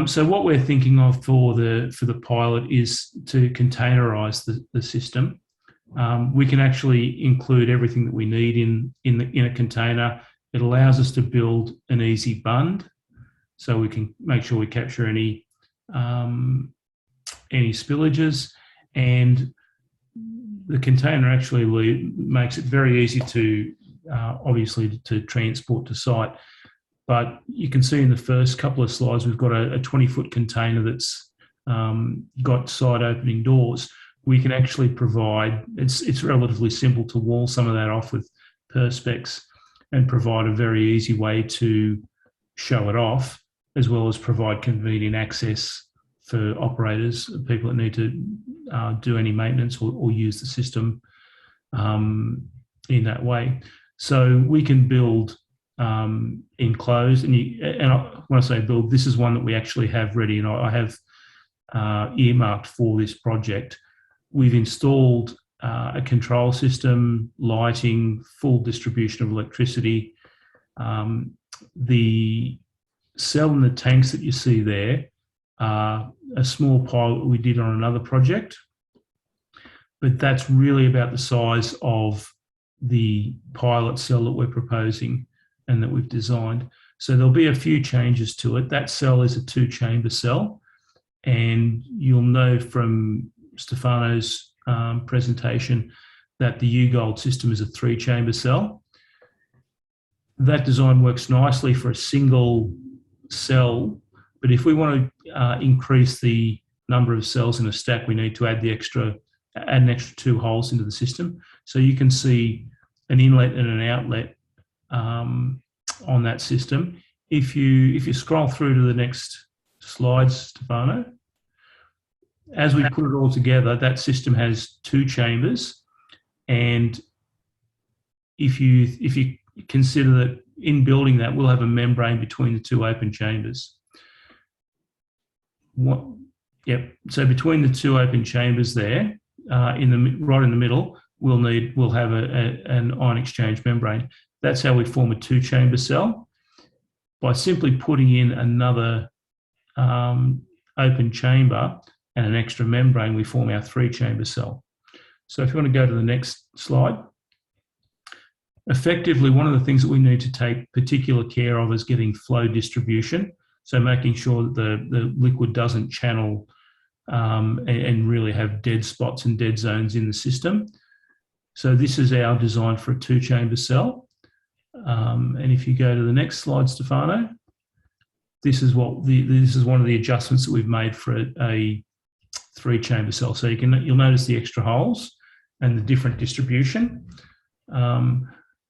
So what we're thinking of for the pilot is to containerize the system. We can actually include everything that we need in a container. It allows us to build an easy bund, so we can make sure we capture any spillages, and the container actually makes it very easy to obviously to transport to site. But you can see in the first couple of slides, we've got a 20-foot container that's got side opening doors. We can actually provide, it's relatively simple to wall some of that off with Perspex and provide a very easy way to show it off, as well as provide convenient access for operators, people that need to do any maintenance or use the system in that way. So we can build enclosed, and when I say build, this is one that we actually have ready, and I have earmarked for this project. We've installed a control system, lighting, full distribution of electricity. The cell and the tanks that you see there are a small pilot we did on another project, but that's really about the size of the pilot cell that we're proposing and that we've designed. So there'll be a few changes to it. That cell is a 2-chamber cell, and you'll know from Stefano's presentation that the U-Gold system is a 3-chamber cell. That design works nicely for a single cell, but if we want to increase the number of cells in a stack, we need to add an extra 2 holes into the system. So you can see an inlet and an outlet on that system. If you scroll through to the next slide, Stefano, as we put it all together, that system has 2 chambers, and if you consider that in building that, we'll have a membrane between the 2 open chambers. So between the 2 open chambers there, right in the middle, we'll have an ion exchange membrane. That's how we form a 2-chamber cell. By simply putting in another open chamber and an extra membrane, we form our 3-chamber cell. So if you want to go to the next slide. Effectively, one of the things that we need to take particular care of is getting flow distribution. So making sure that the liquid doesn't channel and really have dead spots and dead zones in the system. So this is our design for a 2-chamber cell. And if you go to the next slide, Stefano, this is one of the adjustments that we've made for a 3-chamber cell. So you'll notice the extra holes and the different distribution.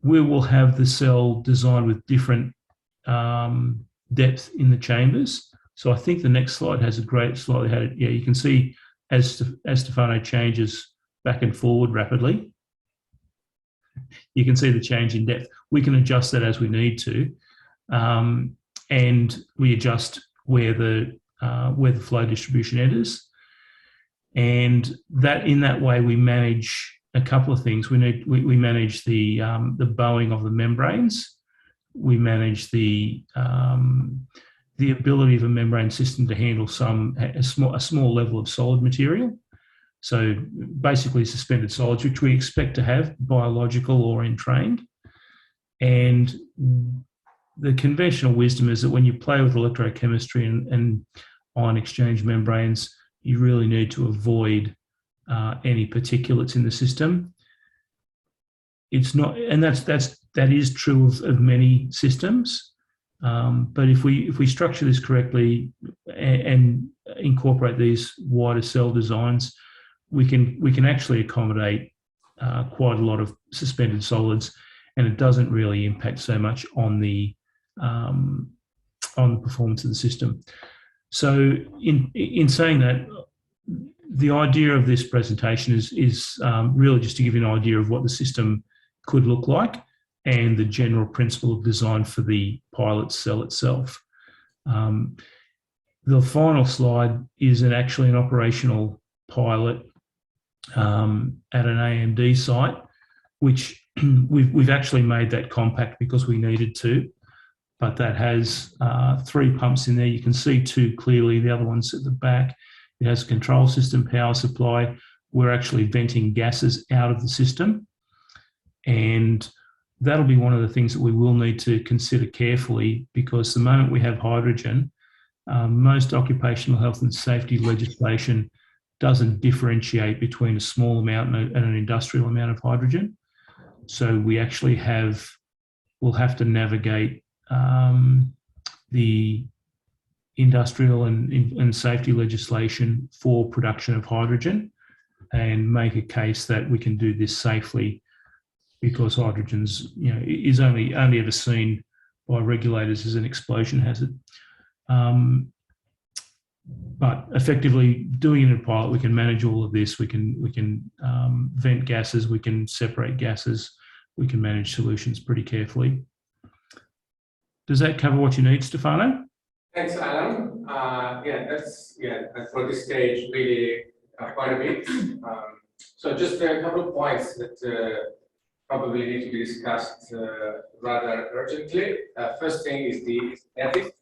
We will have the cell designed with different depth in the chambers. So I think the next slide has a great slide. Yeah, you can see as Stefano changes back and forward rapidly, you can see the change in depth. We can adjust that as we need to, and we adjust where the flow distribution enters. And that in that way we manage a couple of things. We manage the bowing of the membranes. We manage the ability of a membrane system to handle a small level of solid material. So basically suspended solids, which we expect to have biological or entrained. And the conventional wisdom is that when you play with electrochemistry and ion exchange membranes, you really need to avoid any particulates in the system. It's not, and that is true of many systems. But if we structure this correctly and incorporate these wider cell designs, we can actually accommodate quite a lot of suspended solids, and it doesn't really impact so much on the performance of the system. So in saying that, the idea of this presentation is really just to give you an idea of what the system could look like and the general principle of design for the pilot cell itself. The final slide is actually an operational pilot at an AMD site, which we've actually made that compact because we needed to, but that has 3 pumps in there. You can see 2 clearly, the other one's at the back. It has a control system, power supply. We're actually venting gases out of the system. And that'll be one of the things that we will need to consider carefully, because the moment we have hydrogen, most occupational health and safety legislation doesn't differentiate between a small amount and an industrial amount of hydrogen. So we actually we'll have to navigate the industrial and safety legislation for production of hydrogen and make a case that we can do this safely, because hydrogen's is only ever seen by regulators as an explosion hazard. But effectively doing it in a pilot, we can manage all of this. We can vent gases, we can separate gases, we can manage solutions pretty carefully. Does that cover what you need, Stefano? Thanks, Alan. For this stage, really quite a bit. So just a couple of points that probably need to be discussed rather urgently. First thing is the aesthetic.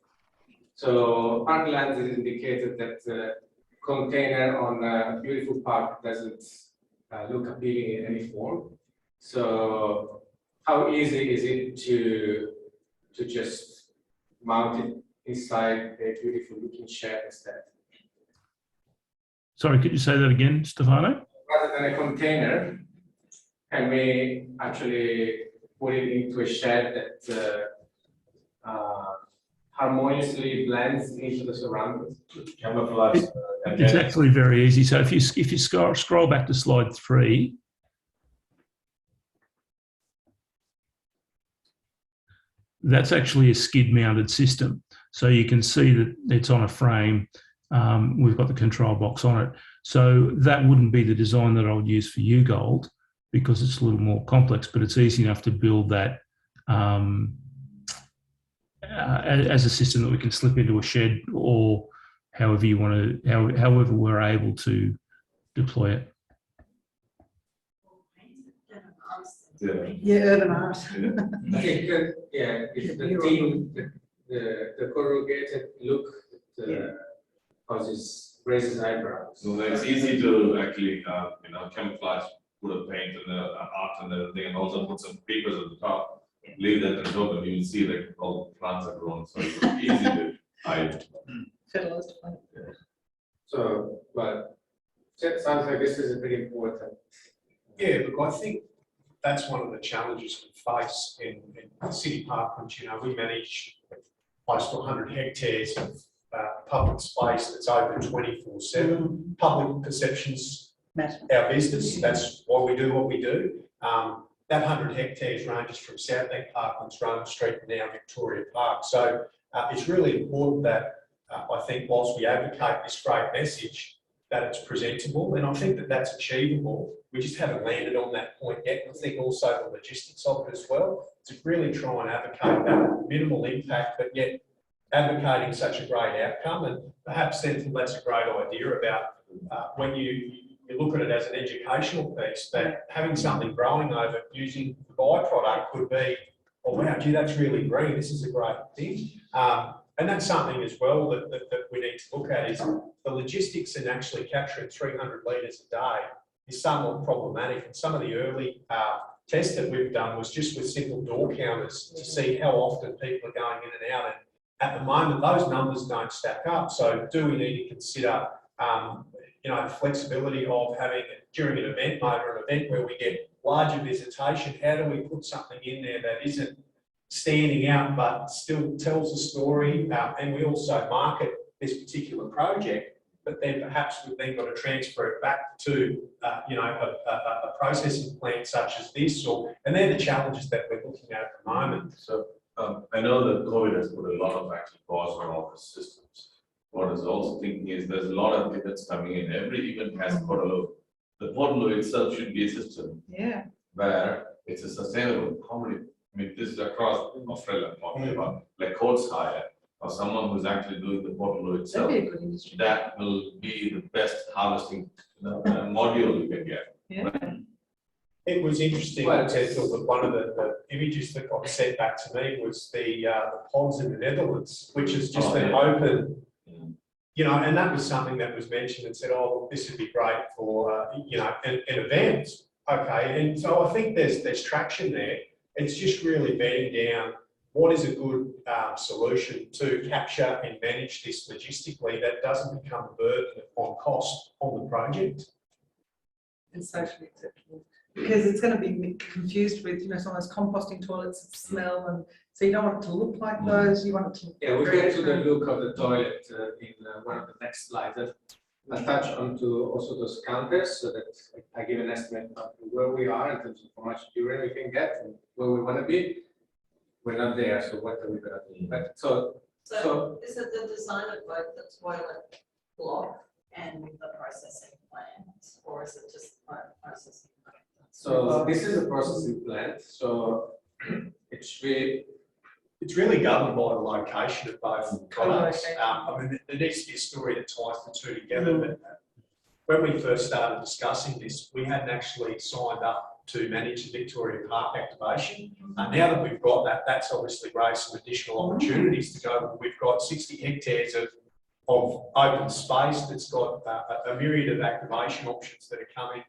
So Parkland has indicated that container on a beautiful park doesn't look appealing in any form. So how easy is it to just mount it inside a beautiful looking shed instead? Sorry, could you say that again, Stefano? Rather than a container, can we actually put it into a shed that harmoniously blends into the surroundings? Camouflage. It's actually very easy. So if you scroll back to slide 3, that's actually a skid-mounted system. So you can see that it's on a frame. We've got the control box on it. So that wouldn't be the design that I would use for UGold, because it's a little more complex, but it's easy enough to build that as a system that we can slip into a shed, or however you want to, however we're able to deploy it. Yeah, urban art. I think, yeah, if the team, the corrugated look, raises eyebrows. So it's easy to actually, camouflage, put a paint and the art and everything, and also put some papers at the top. Leave that and open, you will see that all plants are grown, so it's easy to hide. Fertilized plant. So, but it sounds like this is pretty important. Yeah, look, I think that's one of the challenges we face in city parklands. We manage close to 100 hectares of public space that's open 24/7. Public perceptions our business. That's why we do what we do. That 100 hectares ranges from Southbank Parklands, Rome Street, and now Victoria Park. So it's really important that I think whilst we advocate this great message, that it's presentable, and I think that that's achievable. We just haven't landed on that point yet. I think also the logistics of it as well, to really try and advocate that minimal impact, but yet advocating such a great outcome. And perhaps then that's a great idea about when you look at it as an educational piece, that having something growing over using the byproduct could be, oh wow, gee, that's really green, this is a great thing. And that's something as well that we need to look at, is the logistics in actually capturing 300 litres a day is somewhat problematic. And some of the early tests that we've done was just with simple door counters to see how often people are going in and out. And at the moment, those numbers don't stack up. So do we need to consider, the flexibility of having during an event mode or an event where we get larger visitation, how do we put something in there that isn't standing out but still tells a story, and we also market this particular project, but then perhaps we've then got to transfer it back to a processing plant such as this, and they're the challenges that we're looking at the moment. So I know that COVID has put a lot of actual pause on all the systems. What I was also thinking is there's a lot of events coming in. Every event has Portalo. The Portalo itself should be a system where it's a sustainable comedy. I mean, this is across Australia, I'm talking about, like Courts Hire, or someone who's actually doing the Portalo itself. That'd be a good industry. That will be the best harvesting module you can get. Yeah. It was interesting, that one of the images that got sent back to me was the pods in the Netherlands, which has just been open. And that was something that was mentioned and said, oh, this would be great for, an event. Okay, and so I think there's traction there. It's just really bedding down what is a good solution to capture and manage this logistically that doesn't become a burden on cost on the project. And socially acceptable. Because it's going to be confused with, some of those composting toilets that smell, and so you don't want it to look like those. You want it to. Yeah, we'll get to the look of the toilet in one of the next slides. I'll touch on to also those counters so that I give an estimate of where we are in terms of how much urine we can get and where we want to be. We're not there, so what are we going to do? But so is it the design of both the toilet block and the processing plant, or is it just the processing plant? So this is a processing plant. So it's really governed by the location of both products. There needs to be a story that ties the two together. But when we first started discussing this, we hadn't actually signed up to manage the Victoria Park activation. Now that we've got that, that's obviously raised some additional opportunities to go. We've got 60 hectares of open space that's got a myriad of activation options that are coming.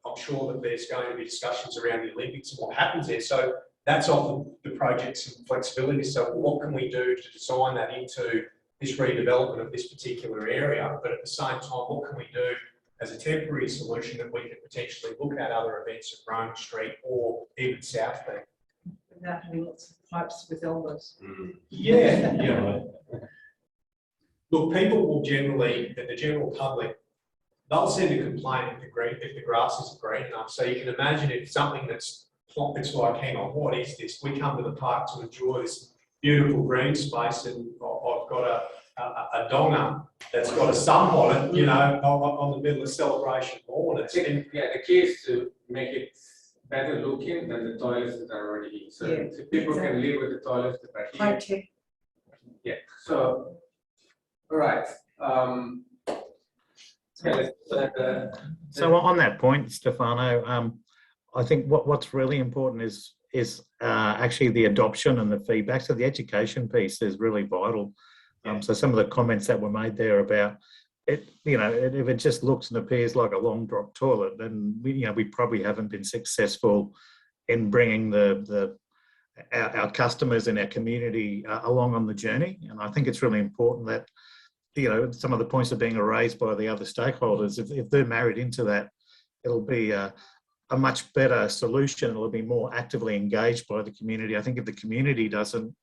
I'm sure that there's going to be discussions around the Olympics and what happens there. So that's offered the project some flexibility. So what can we do to design that into this redevelopment of this particular area? But at the same time, what can we do as a temporary solution that we could potentially look at other events at Rome Street or even South Bank? Without having lots of pipes with elbows. Yeah. Look, people will generally, the general public, they'll send a complaint if the grass isn't green enough. So you can imagine if something it's like, hang on, what is this? We come to the park to enjoy this beautiful green space, and I've got a donga that's got a sump on it, on the middle of Celebration Lawn. The key is to make it better looking than the toilets that are already in. So people can live with the toilets that are here. High tech. Yeah. So, all right. So on that point, Stefano, I think what's really important is actually the adoption and the feedback. So the education piece is really vital. So some of the comments that were made there about it, if it just looks and appears like a long drop toilet, then we probably haven't been successful in bringing our customers and our community along on the journey. And I think it's really important that some of the points are being raised by the other stakeholders. If they're married into that, it'll be a much better solution. It'll be more actively engaged by the community. I think if the community doesn't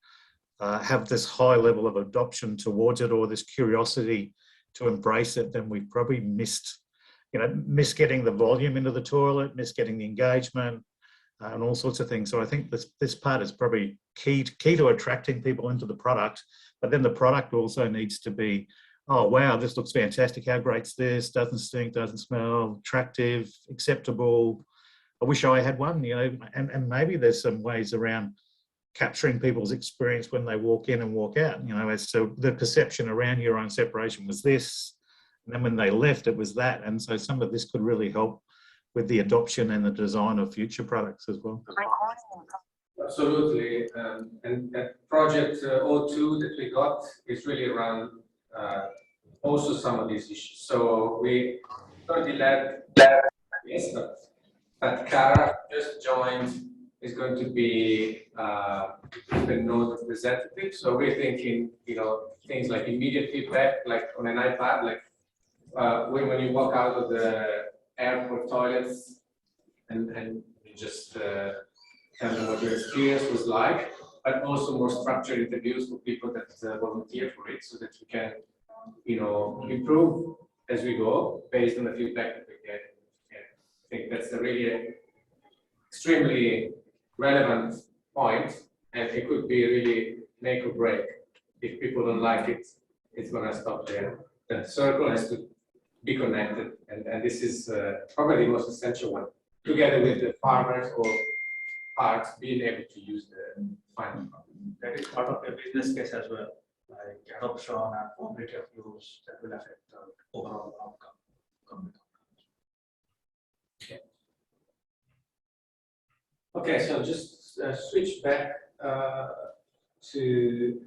have this high level of adoption towards it or this curiosity to embrace it, then we've probably missed getting the volume into the toilet, missed getting the engagement, and all sorts of things. So I think this part is probably key to attracting people into the product. But then the product also needs to be, oh wow, this looks fantastic. How great's this? Doesn't stink, doesn't smell, attractive, acceptable. I wish I had one, and maybe there's some ways around capturing people's experience when they walk in and walk out, as to the perception around your own separation was this, and then when they left, it was that. And so some of this could really help with the adoption and the design of future products as well. Absolutely. And that project O2 that we got is really around also some of these issues. So we currently led, yes, but Cara just joined, is going to be the node representative. So we're thinking, things like immediate feedback, like on an iPad, like when you walk out of the airport toilets and you just tell them what your experience was like, but also more structured interviews for people that volunteer for it, so that we can, improve as we go based on the feedback that we get. I think that's a really extremely relevant point, and it could be really make or break. If people don't like it, it's going to stop there. The circle has to be connected, and this is probably the most essential one, together with the farmers or parks being able to use the final product. That is part of the business case as well, like adoption and quality of use that will affect the overall outcome. Okay, so just switch back to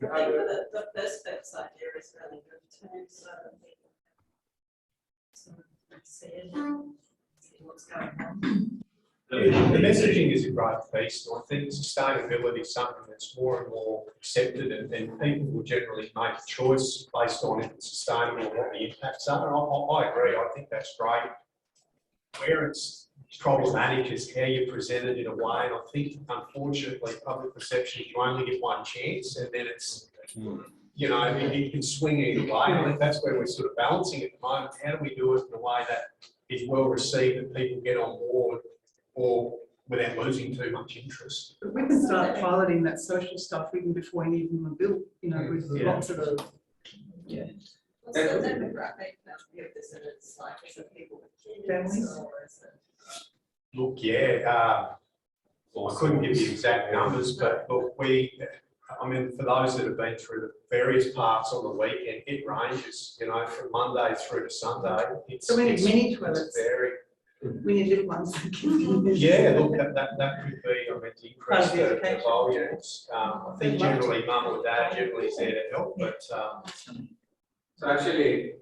I think the perspex idea is really good too, so see what's going on. The messaging is a great piece. I think sustainability is something that's more and more accepted, and people will generally make a choice based on if it's sustainable and what the impacts are. I agree. I think that's great. Where it's problematic is how you present it in a way, and I think, unfortunately, public perception, you only get one chance, and then it's, it can swing either way. And I think that's where we're sort of balancing at the moment. How do we do it in a way that is well received, that people get on board, or without losing too much interest? But we can start piloting that social stuff even before any of them are built, with lots of What's the demographic of your visitors, like, is it people with kids, Families? or is it? Look, yeah, I couldn't give you exact numbers, but look, for those that have been through the various parts on the weekend, it ranges, from Monday through to Sunday. So we need mini toilets. We need little ones. Yeah, look, that could be, to increase the volumes. I think generally mum or dad generally is there to help, but. So actually,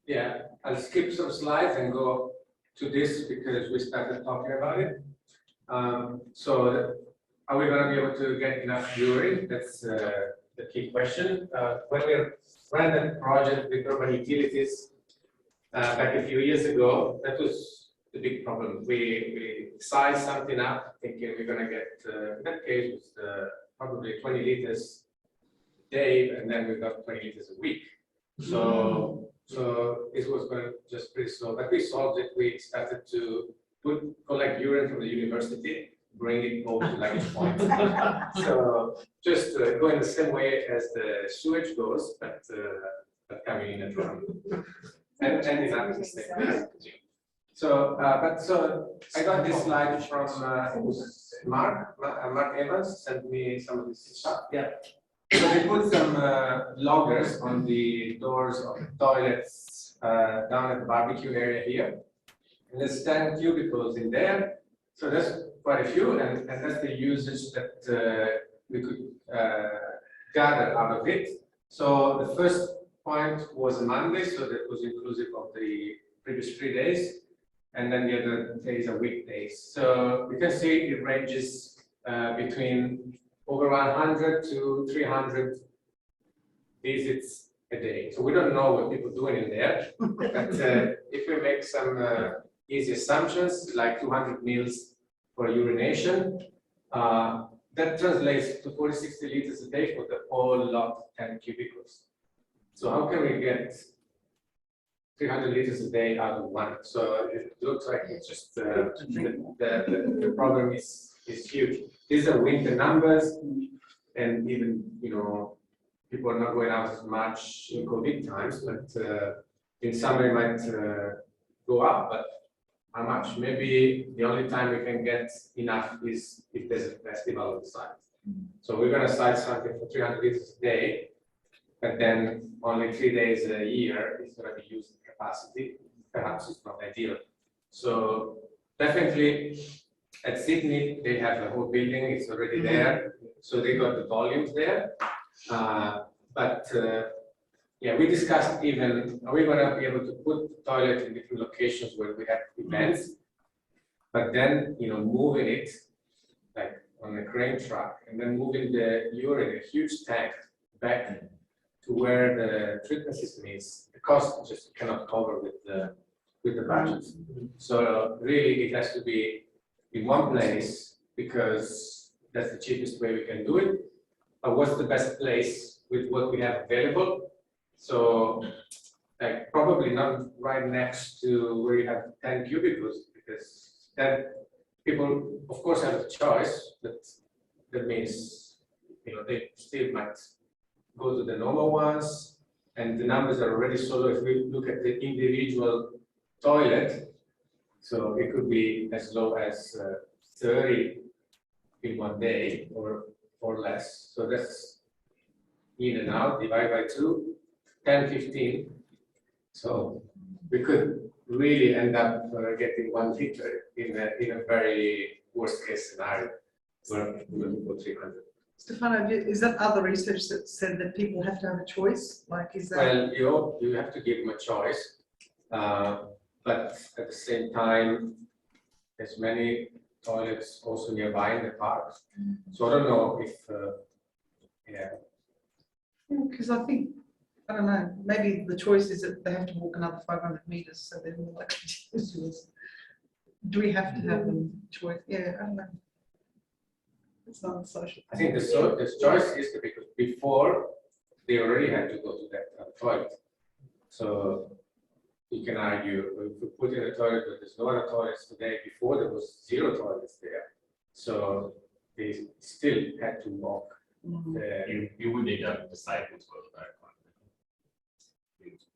yeah, I'll skip some slides and go to this because we started talking about it. So are we going to be able to get enough urine? That's the key question. When we ran the project with urban utilities back a few years ago, that was the big problem. We sized something up thinking we're going to get, in that case, it was probably 20 liters a day, and then we got 20 liters a week. So it was going just pretty slow, but we solved it. We started to collect urine from the university, bring it over to luggage point. So just going the same way as the sewage goes, but coming in a drum and ending up in the same place. So I got this slide from Mark Evans sent me some of this stuff. Yeah. So we put some loggers on the doors of the toilets down at the barbecue area here. And there's 10 cubicles in there. So that's quite a few, and that's the usage that we could gather out of it. So the first point was a Monday, so that was inclusive of the previous 3 days. And then the other days are weekdays. So you can see it ranges between over 100 to 300 visits a day. So we don't know what people are doing in there, but if we make some easy assumptions, like 200 meals for urination, that translates to 40-60 liters a day for the whole lot, 10 cubicles. So how can we get 300 liters a day out of one? So it looks like it's just the problem is huge. These are winter numbers, and even people are not going out as much in COVID times, but in summer it might go up. But how much? Maybe the only time we can get enough is if there's a festival on the site. So we're going to site something for 300 liters a day, but then only 3 days a year is going to be used capacity. Perhaps it's not ideal. So definitely at Sydney, they have the whole building, it's already there. So they got the volumes there. Yeah, we discussed even, are we going to be able to put the toilet in different locations where we have events, but then, moving it like on a crane truck and then moving the urine, a huge tank back to where the treatment system is, the cost just cannot cover with the budget. So really it has to be in one place because that's the cheapest way we can do it. But what's the best place with what we have available? So like probably not right next to where you have 10 cubicles, because then people of course have a choice, but that means they still might go to the normal ones, and the numbers are already so low. If we look at the individual toilet, so it could be as low as 30 in one day or less. So that's in and out, divide by 2, 10, 15. So we could really end up getting 1 liter in a very worst case scenario where we would go 300. Stefano, is that other research that said that people have to have a choice? Like, is that? Well, you have to give them a choice, but at the same time, there's many toilets also nearby in the parks. So I don't know if, Because I think, I don't know, maybe the choice is that they have to walk another 500 meters, so they're more likely to use this. Do we have to have them choice? Yeah, I don't know. It's not social. I think the choice is because before they already had to go to that toilet. So you can argue if we put in a toilet, but there's no other toilets today. Before there was 0 toilets there, so they still had to walk. You would need to have disciples for that.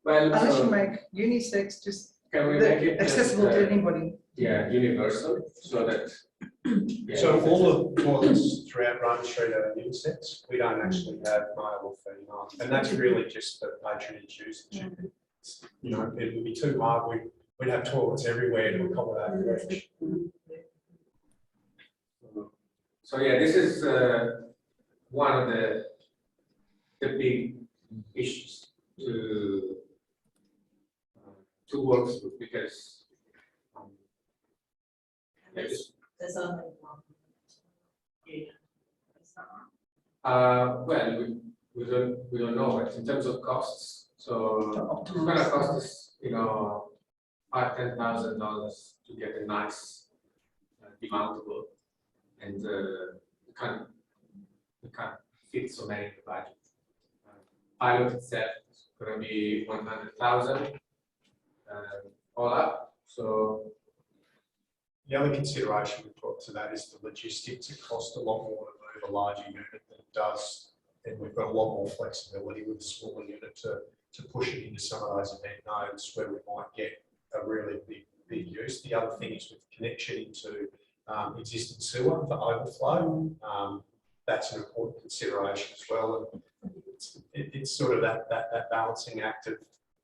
Well, Unless so you make unisex just can we make it accessible just, to anybody. Yeah, universal, so that. Yeah, So all the toilets throughout Ryan Street are unisex. We don't actually have male or female, and that's really just for patronage usage. It would be too hard. We'd have toilets everywhere to accommodate each. So yeah, this is one of the big issues to work through, because There's only one unit. Is that right? well, we don't know it in terms of costs. So it's going to cost us, $5,000-$10,000 to get a nice demountable, and we can't fit so many in the budget. Pilot itself is going to be 100,000 all up. So The other consideration we brought to that is the logistics. It costs a lot more to move a larger unit than it does, and we've got a lot more flexibility with a smaller unit to push it into some of those event nodes where we might get a really big use. The other thing is with connection into existing sewer for overflow. That's an important consideration as well. And it's sort of that balancing act of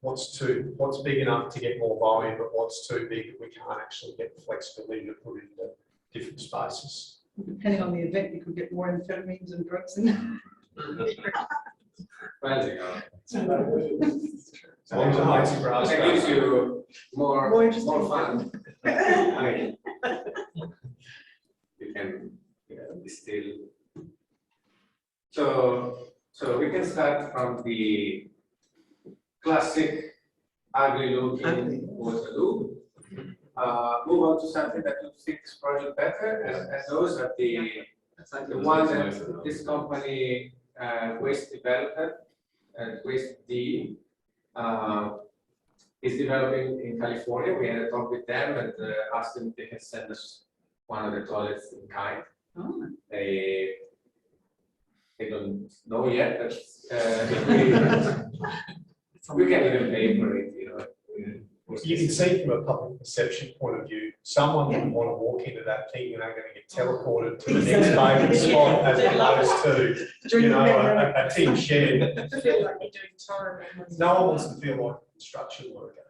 what's big enough to get more volume, but what's too big that we can't actually get the flexibility to put into different spaces. Depending on the event, you could get more amphetamines and drugs in. Well, you know, As long as it makes it grass. it gives you more, More interesting. more fun. I mean, you can, distill. So we can start from the classic ugly looking Ugly. Waterloo. Move on to something that would fit this project better, and those are the ones that this company, Waste Developer, Waste D, is developing in California. We had a talk with them and asked them if they can send us one of the toilets in kind. Oh. They don't know yet, but we can even pay for it, You can see from a public perception point of view, someone would want to walk into that thing and they're going to get teleported to the next favourite spot as opposed to, a team shed. Feel like you're doing time. No one wants to feel like a construction worker.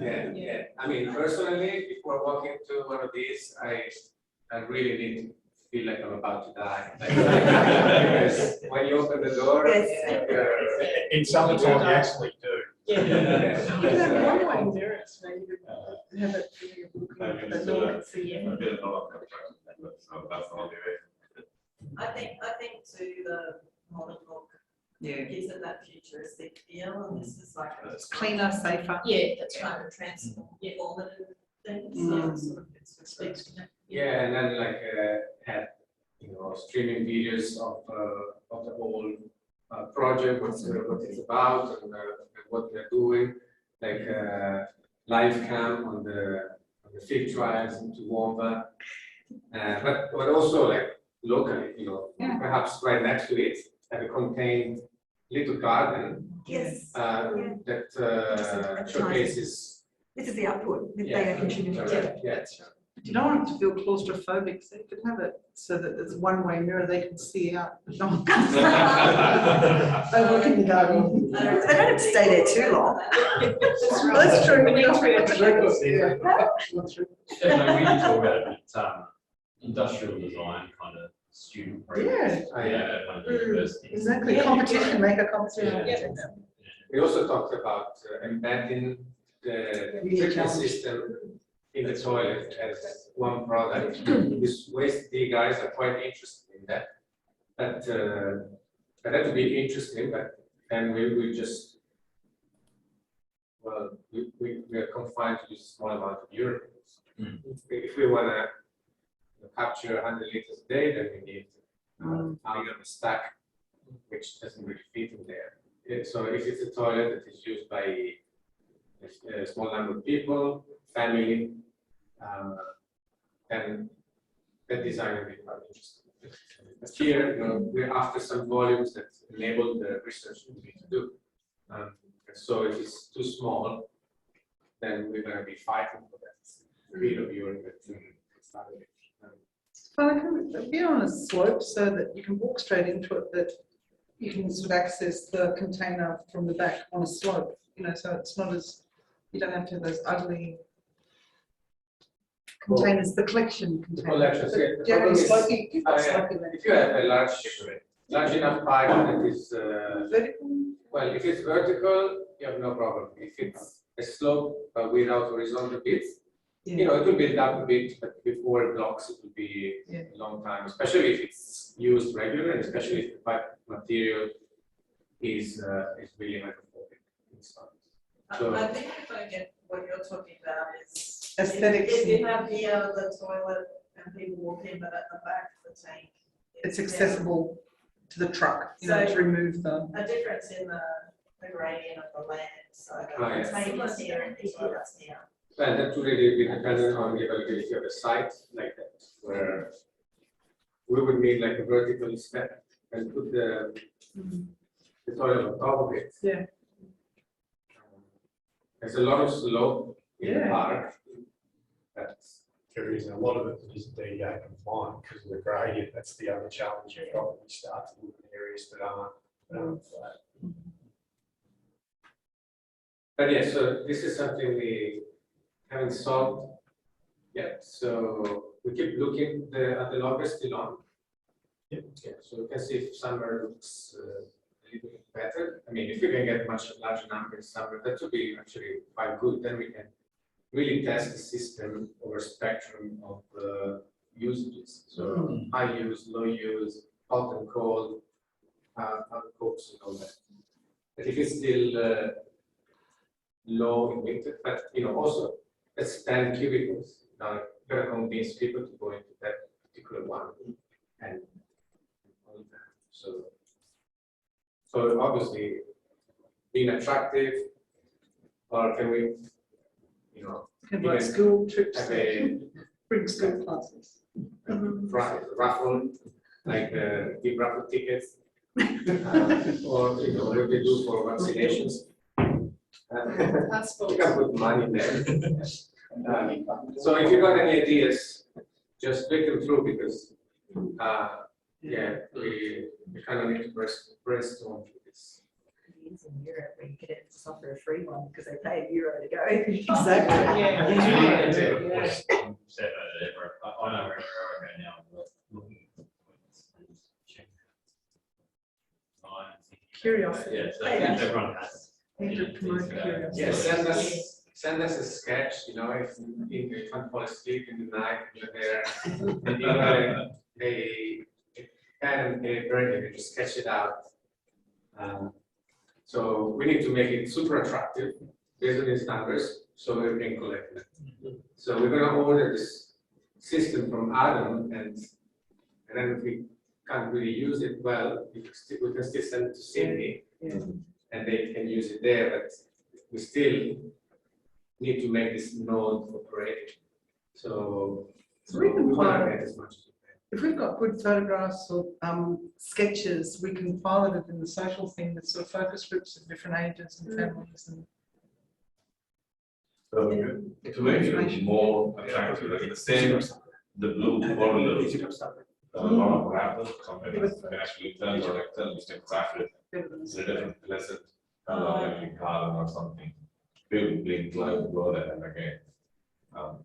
Yeah. I mean, personally, before walking to one of these, I really need to feel like I'm about to die. Because when you open the door, In summertime, you actually do. You can have one-way mirrors, maybe you have that feeling of looking at the door and seeing. A bit of a construction, but so that's not the I think too, the modern look gives it that futuristic feel, and this is like a Cleaner, safer. that's kind of transformative things. Mm. Sort of speaks to that. yeah, and then like had streaming videos of the whole project, what it's about, and what they're doing, like live cam on the field trials into Womba, but also like locally, perhaps right next to it, have a contained little garden Yes. that showcases. This is the output that Yeah, they are contributing. yeah. You don't want it to feel claustrophobic, so you could have it so that it's one-way mirror, they can see out. But no one can see out. They work in the garden. They don't have to stay there too long. That's true. We need to Yeah. Definitely, we can talk about industrial design kind of student programs. Yeah. At one of the universities. Exactly, competition, make a competition. Yeah. We also talked about embedding the treatment system in the toilet as one product. These waste D guys are quite interested in that. But that would be interesting, but then we just, well, we are confined to this small amount of urine. If we want to capture 100 liters a day, then we need out of a stack, which doesn't really fit in there. So if it's a toilet that is used by a small number of people, family, then that design will be quite interesting. But here, we're after some volumes that enable the research we need to do. So if it's too small, then we're going to be fighting for that speed of urine that started it. But it can be on a slope so that you can walk straight into it, that you can sort of access the container from the back on a slope, so it's not as, you don't have to have those ugly containers, the collection containers. Collections, yeah. The Yeah, problem is, slopey, you've got slopey there. if you have a large enough pipe that is, Vertical? well, if it's vertical, you have no problem. If it's a slope without horizontal bits, it will build up a bit, but before it blocks, it will be a long time, especially if it's used regularly, and especially if the pipe material is really hydrophobic. So, I think if I get what you're talking about is Aesthetics. If you have the toilet and people walk in, but at the back of the tank, It's accessible to the truck, to So- remove the. a difference in the gradient of the land. So the Oh, yeah. containers here and the toilets here. and that would really be dependent on the availability of a site like that, where we would need like a vertical step and put the toilet on top of it. Yeah. There's a lot of slope in the Yeah. park. That's There is a lot of it that isn't DDA compliant because of the gradient. That's the other challenge you've got when you start to look in areas that aren't flat. But yeah, so this is something we haven't solved yet. So we keep looking at the loggers still on. Yeah, so we can see if summer looks a little bit better. I mean, if we can get much larger number in summer, that would be actually quite good. Then we can really test the system over spectrum of usages. So high use, low use, hot and cold, outputs and all that. But if it's still low in winter, but also let's 10 cubicles. Now you gotta convince people to go into that particular one and all that. So obviously being attractive, or can we, Can like even school trips, have a bring school classes. raffle, like give raffle tickets, or what they do for vaccinations. That's You can put money there. So if you got any ideas, just click them through because we kind of need to brainstorm for this. In Europe, where you get it to offer a free one because they pay €1 to go. Exactly. Yeah. Said that ever. I know where we're going now. But looking at Curiosity. yeah, so I think everyone has. Need to promote curiosity. Yeah, send us a sketch, if you can't fall asleep in the night, you're there, and you got a pen and paper, and you just sketch it out. So we need to make it super attractive based on these numbers, so we can collect them. So we're gonna order this system from Adam, and then if we can't really use it well, we can still send it to Sydney. Yeah. And they can use it there, but we still need to make this node operate. So we can we want file to it. get as much as we can. If we've got good photographs or sketches, we can file it in the social thing with sort of focus groups of different ages and families. And So to make it more attractive, like the same, the blue border, a lot of graphics, something that actually turns or turns to graphic. It's a different pleasant color, like a garden or something. People be inclined to go there and again. We'll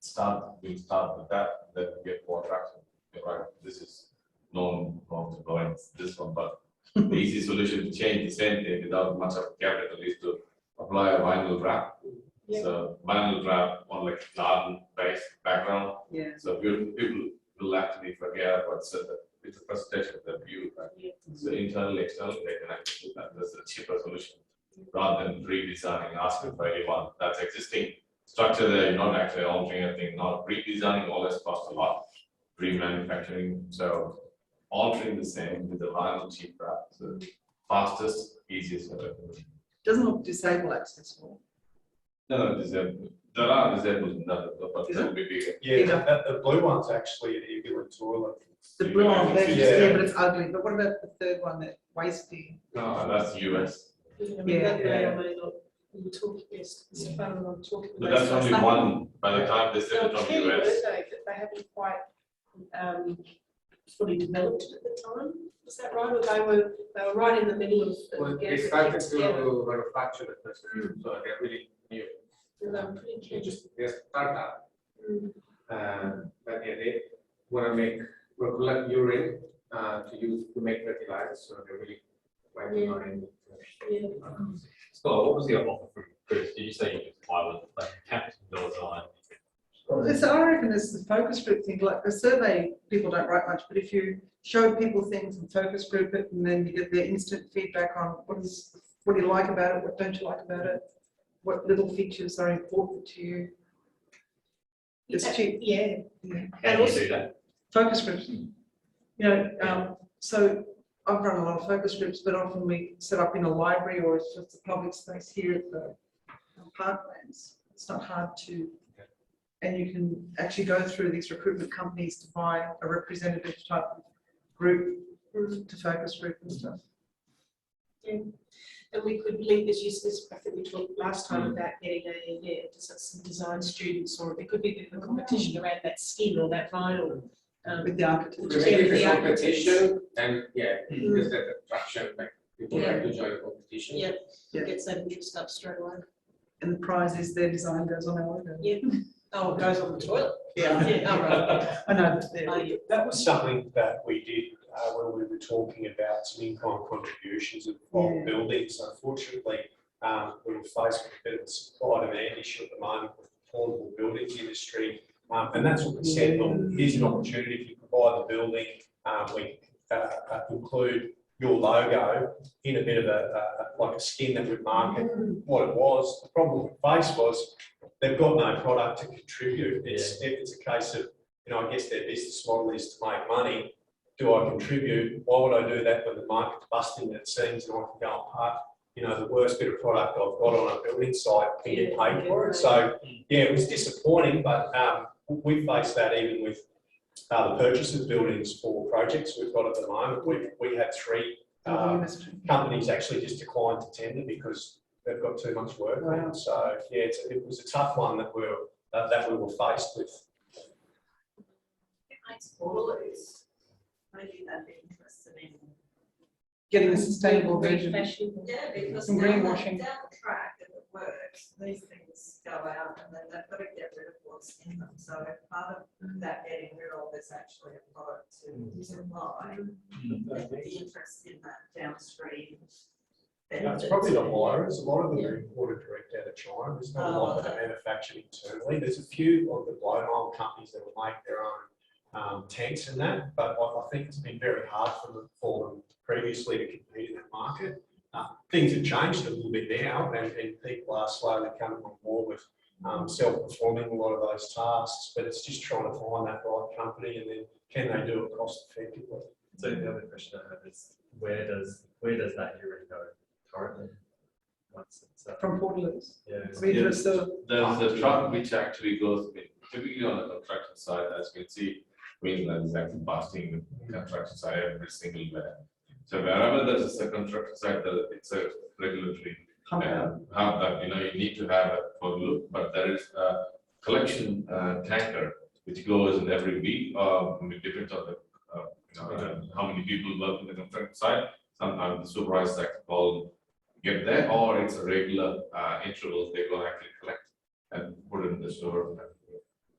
start with that, then we get more traction. Right, this is known to go in this one, but the easy solution to change the same thing without much of capital is to apply a vinyl wrap. Yeah. So vinyl wrap on like garden-based background. yeah, So people will actually forget what's it's a presentation of the view. Right? Yeah. So internally, externally, they can actually do that. That's a cheaper solution rather than redesigning, asking for anyone that's existing structure there. You're not actually altering anything, not redesigning. Always costs a lot. Remanufacturing, so altering the same with the vinyl cheap wrap. So fastest, easiest way. doesn't look disabled accessible. No, disabled. There are disabled, but Is they'll be bigger. Yeah, the blue one's actually an ambulance toilet. The blue on left, Yeah. yeah, but it's ugly. But what about the third one, that wasty? No, that's US. You talk, yes, it's fun when I'm talking. But that's only one. By the time they send it from US. They haven't quite fully developed at the time. Is that right? Or they were right in the middle of Well, getting they started things together. to manufacture the first few, so they're really new. And they were pretty They keen. just they're startup. Mm. But yeah, they want to collect urine to make fertilizer, so they're really quite behind. Yeah. Scott, what was the offer from Chris? Did you say you just pilot like capital design? I reckon it's the focus group thing. Like the survey, people don't write much, but if you show people things and focus group it, and then you get their instant feedback on what do you like about it, what don't you like about it, what little features are important to you. It's cheap. Yeah. How do you do that? Focus groups. So I've run a lot of focus groups, but often we set up in a library or it's just a public space here at the parklands. It's not hard to, and you can actually go through these recruitment companies to buy a representative type of group to focus group and stuff. Yeah. And we could link, as you said, I think we talked last time about getting some design students, or there could be a bit of a competition around that skin or that vinyl. With the architecture. To make it a competition, and yeah, there's that attraction, like People like to join the competition. Yeah. Yeah. Gets that interest up straight away. And the prize is their design goes on our logo. Yeah. Oh, it goes on the toilet. Yeah. Oh, right. I know, but Oh, they're- yeah. That was something that we did when we were talking about some in-kind contributions of Yeah. buildings. Unfortunately, we're faced with a bit of a supply-demand issue at the moment with the portable buildings industry. And that's what we said, well, here's an opportunity if you provide the building, we include your logo in a bit of like a skin that would market what it was. The problem we faced was they've got no product to contribute. It's a case of, I guess their business model is to make money. Do I contribute? Why would I do that when the market's busting at seams and I can go and park, the worst bit of product I've got on a building site and get paid for it? So, yeah, it was disappointing, but we face that even with the purchase of buildings for projects we've got at the moment. We had 3 companies actually just declined to tender because they've got too much work on. So, yeah, it was a tough one that we were faced with. It makes portaloos. Maybe they'd be interested in. getting a sustainable version. Yeah, because Some down greenwashing. the track, if it works, these things go out and then they've got to get rid of what's in them. So if part of that getting rid of is actually a product to supply, the interest in that downstream. It's probably the hires. A lot of them are imported direct out of China. There's not a lot that are manufactured internally. There's a few of the blow mold companies that will make their own tanks and that, but I think it's been very hard for them previously to compete in that market. Things have changed a little bit now, and people are slowly coming on board with self-performing a lot of those tasks, but it's just trying to find that right company and then can they do it cost effectively. So the other question I have is where does that urine go currently? Once it's From Portaloos. yeah. There's a truck which actually goes, typically on the construction side, as you can see, Queensland is actually busting the construction side every single day. So wherever there's a construction site, it's a regulatory hub that you need to have it for look, but there is a collection tanker which goes in every week. It depends on the how many people work in the construction site. Sometimes the supervisors actually call, get there, or it's a regular intervals they go actually collect and put it in the store.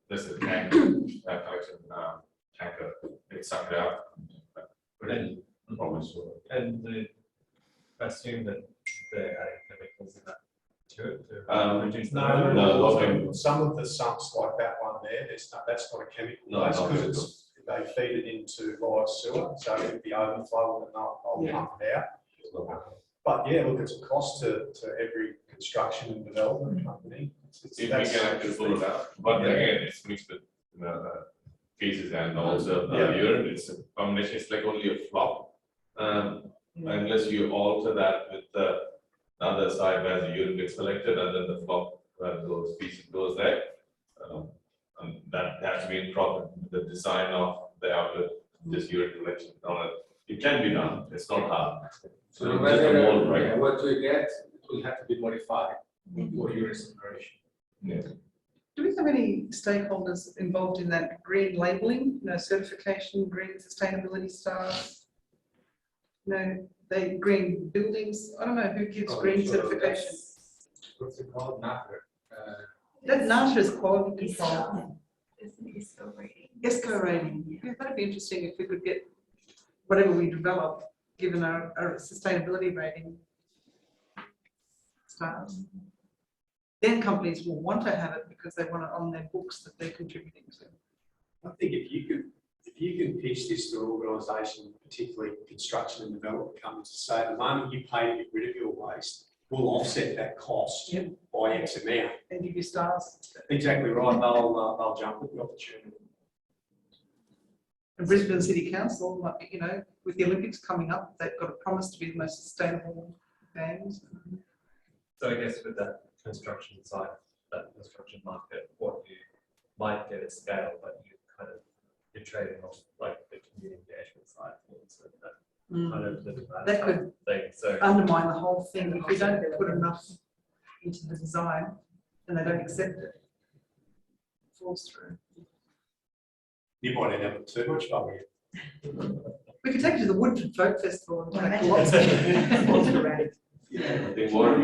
There's a tank collection tanker. It's sucked out. And I assume that they're adding chemicals in that to it to reduce the No. Some of the sumps like that one there, that's not a chemical base because they feed it into live sewer, so if the overflow and they'll pump it out. But yeah, look, it's a cost to every construction and development company. If we can actually pull it out, but again, it's mixed with feces and also urine. It's a combination. It's like only a flop. Unless you alter that with the other side where the urine gets collected and then the flop where those feces goes there. And that has to be in proper the design of the outlet, this urine collection. It can be done. It's not hard. So just whether a mold, right? what we get, it will have to be modified for urine separation. Yeah. Do we have any stakeholders involved in that green labelling, certification, green sustainability stars? They green buildings. I don't know who gives green certification. What's it called? NAFR. That NiCE is quality control. ISO rating. ESCO rating. Yeah, that'd be interesting if we could get whatever we develop given our sustainability rating stars. Then companies will want to have it because they want it on their books that they're contributing to. I think if you can pitch this to an organisation, particularly construction and development companies, to say the moment you pay to get rid of your waste, we'll offset that cost by X amount. And give you stars. Exactly right. They'll jump at the opportunity. And Brisbane City Council, with the Olympics coming up, they've got a promise to be the most sustainable games. So I guess with that construction side, that construction market, what you might get at scale, but you're trading off like the community engagement side towards that kind of the demand That could thing. So undermine the whole thing if we don't put enough into the design and they don't accept it. It falls through. You might end up with too much value. We could take it to the Woodford Folk Festival and take Imagine. lots of I think one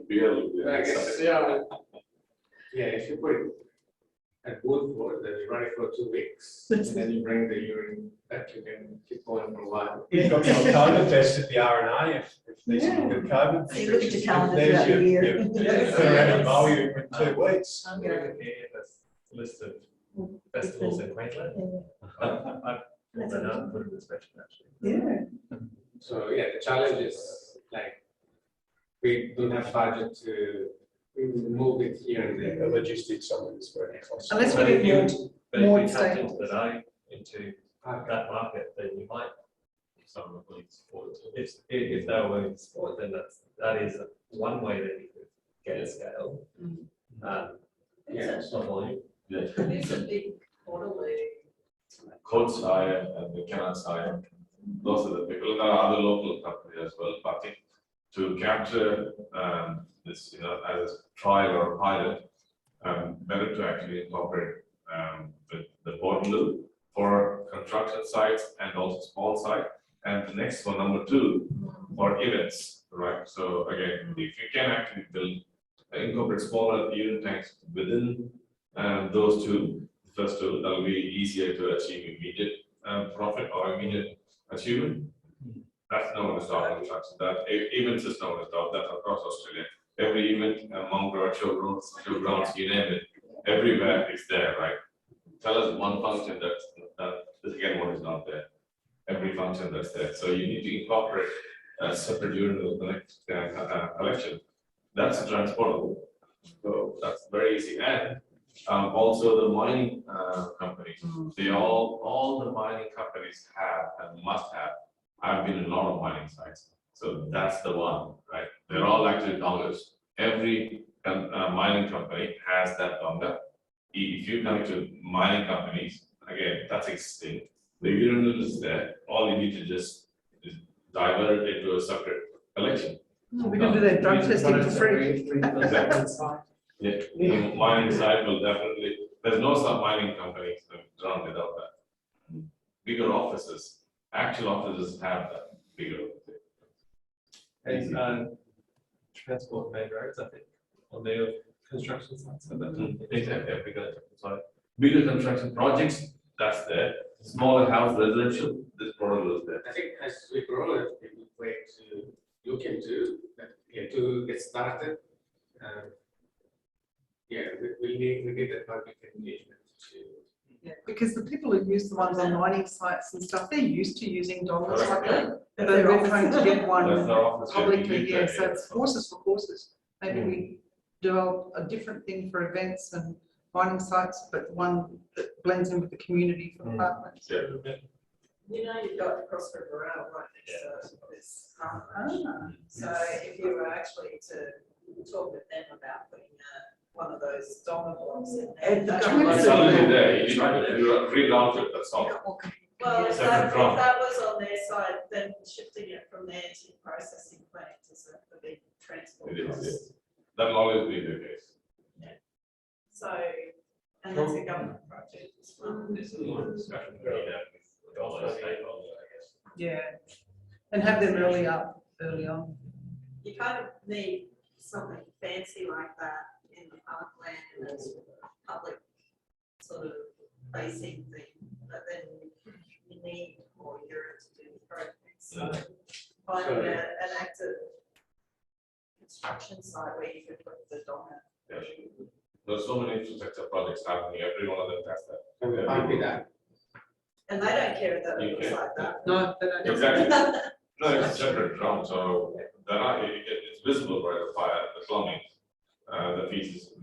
beer will be. I guess, yeah, if you put it at Woodford, then you run it for 2 weeks, and then you bring the urine back, you can keep going for a while. You've got your COVID test at the RNA if there's some good COVID. So you look at your restrictions, calendar there's throughout the your- year. your theoretical volume in 2 weeks. I'm going to hear this list of festivals in Queensland. I've pulled that out and put it in the spreadsheet actually. Yeah. So, yeah, the challenge is, like, we don't have budget to move it here and The there. logistics of it is very costly. Unless But we if get you- But more if you tapped into stakeholders. that, into that market, then you might, if someone were willing to support it. If they were willing to support, then that is one way that you could get a scale. Yeah. It's not volume. It's a big quarterly. Coats hire and the Canals hire. Those are the people. There are other local companies as well, but I think to capture this, as a trial or a pilot, better to actually incorporate the portal for construction sites and also small site. And the next one, number 2, for events, right? So again, if you can actually incorporate smaller unit tanks within those two, the first two, that will be easier to achieve immediate profit or immediate achievement. That's not going to stop construction. That events is not going to stop. That's across Australia. Every event, Mount Road, showgrounds, you name it, everywhere it's there, right? Tell us one function that again one is not there. Every function that's there. So you need to incorporate a separate urinal collection. That's transportable. So that's very easy. And also the mining companies, they all the mining companies have and must have. I've been in a lot of mining sites. So that's the one, right? They're all actually dongers. Every mining company has that donga. If you come to mining companies, again, that's existing. The urinal is there. All you need to just is divert it into a separate collection. We can do that drug testing for free. Yeah, the mining site will definitely, there's no sub-mining companies around without that. Bigger offices, actual offices have that bigger. And transport main roads, I think, on their construction sites. So that Exactly, bigger construction projects, that's there. Smaller house residential, this product is there. I think as we grow it, a good way to look into, to get started. Yeah, we need that public engagement to. Yeah, because the people who use the ones on mining sites and stuff, they're used to using dollars like that. That's But their we're office. trying to get That's one their office, yeah, we publicly, need yeah, that, so yeah. it's horses for courses. Maybe we develop a different thing for events and mining sites, but one that blends in with the community for the parklands. Yeah. You know, you've got Cross River Rail right next to this. Ah, So if you were actually to talk with them about putting one of those donor blocks in And the there. community- It's already there, you reroute it, that's all. Well, if Separate that from. was on their side, then shifting it from there to your processing plant is a big transport It is, cost. That'll always be the case. So, and that's a government project as well. There's a lot of discussion we need to have with all those stakeholders, I guess. yeah, and have them early on. You kind of need something fancy like that in the parkland and that's a public sort of facing thing, but then you need more urine to do the project. So finding an active construction site where you could put the donor. Yeah. There's so many infrastructure projects happening, every one of them has that. And we can't be that. And they don't care that You it looks can't. like that. No, they don't. Exactly. No, it's a separate drum, so there are, it's visible by the fire, the plumbing, the pieces.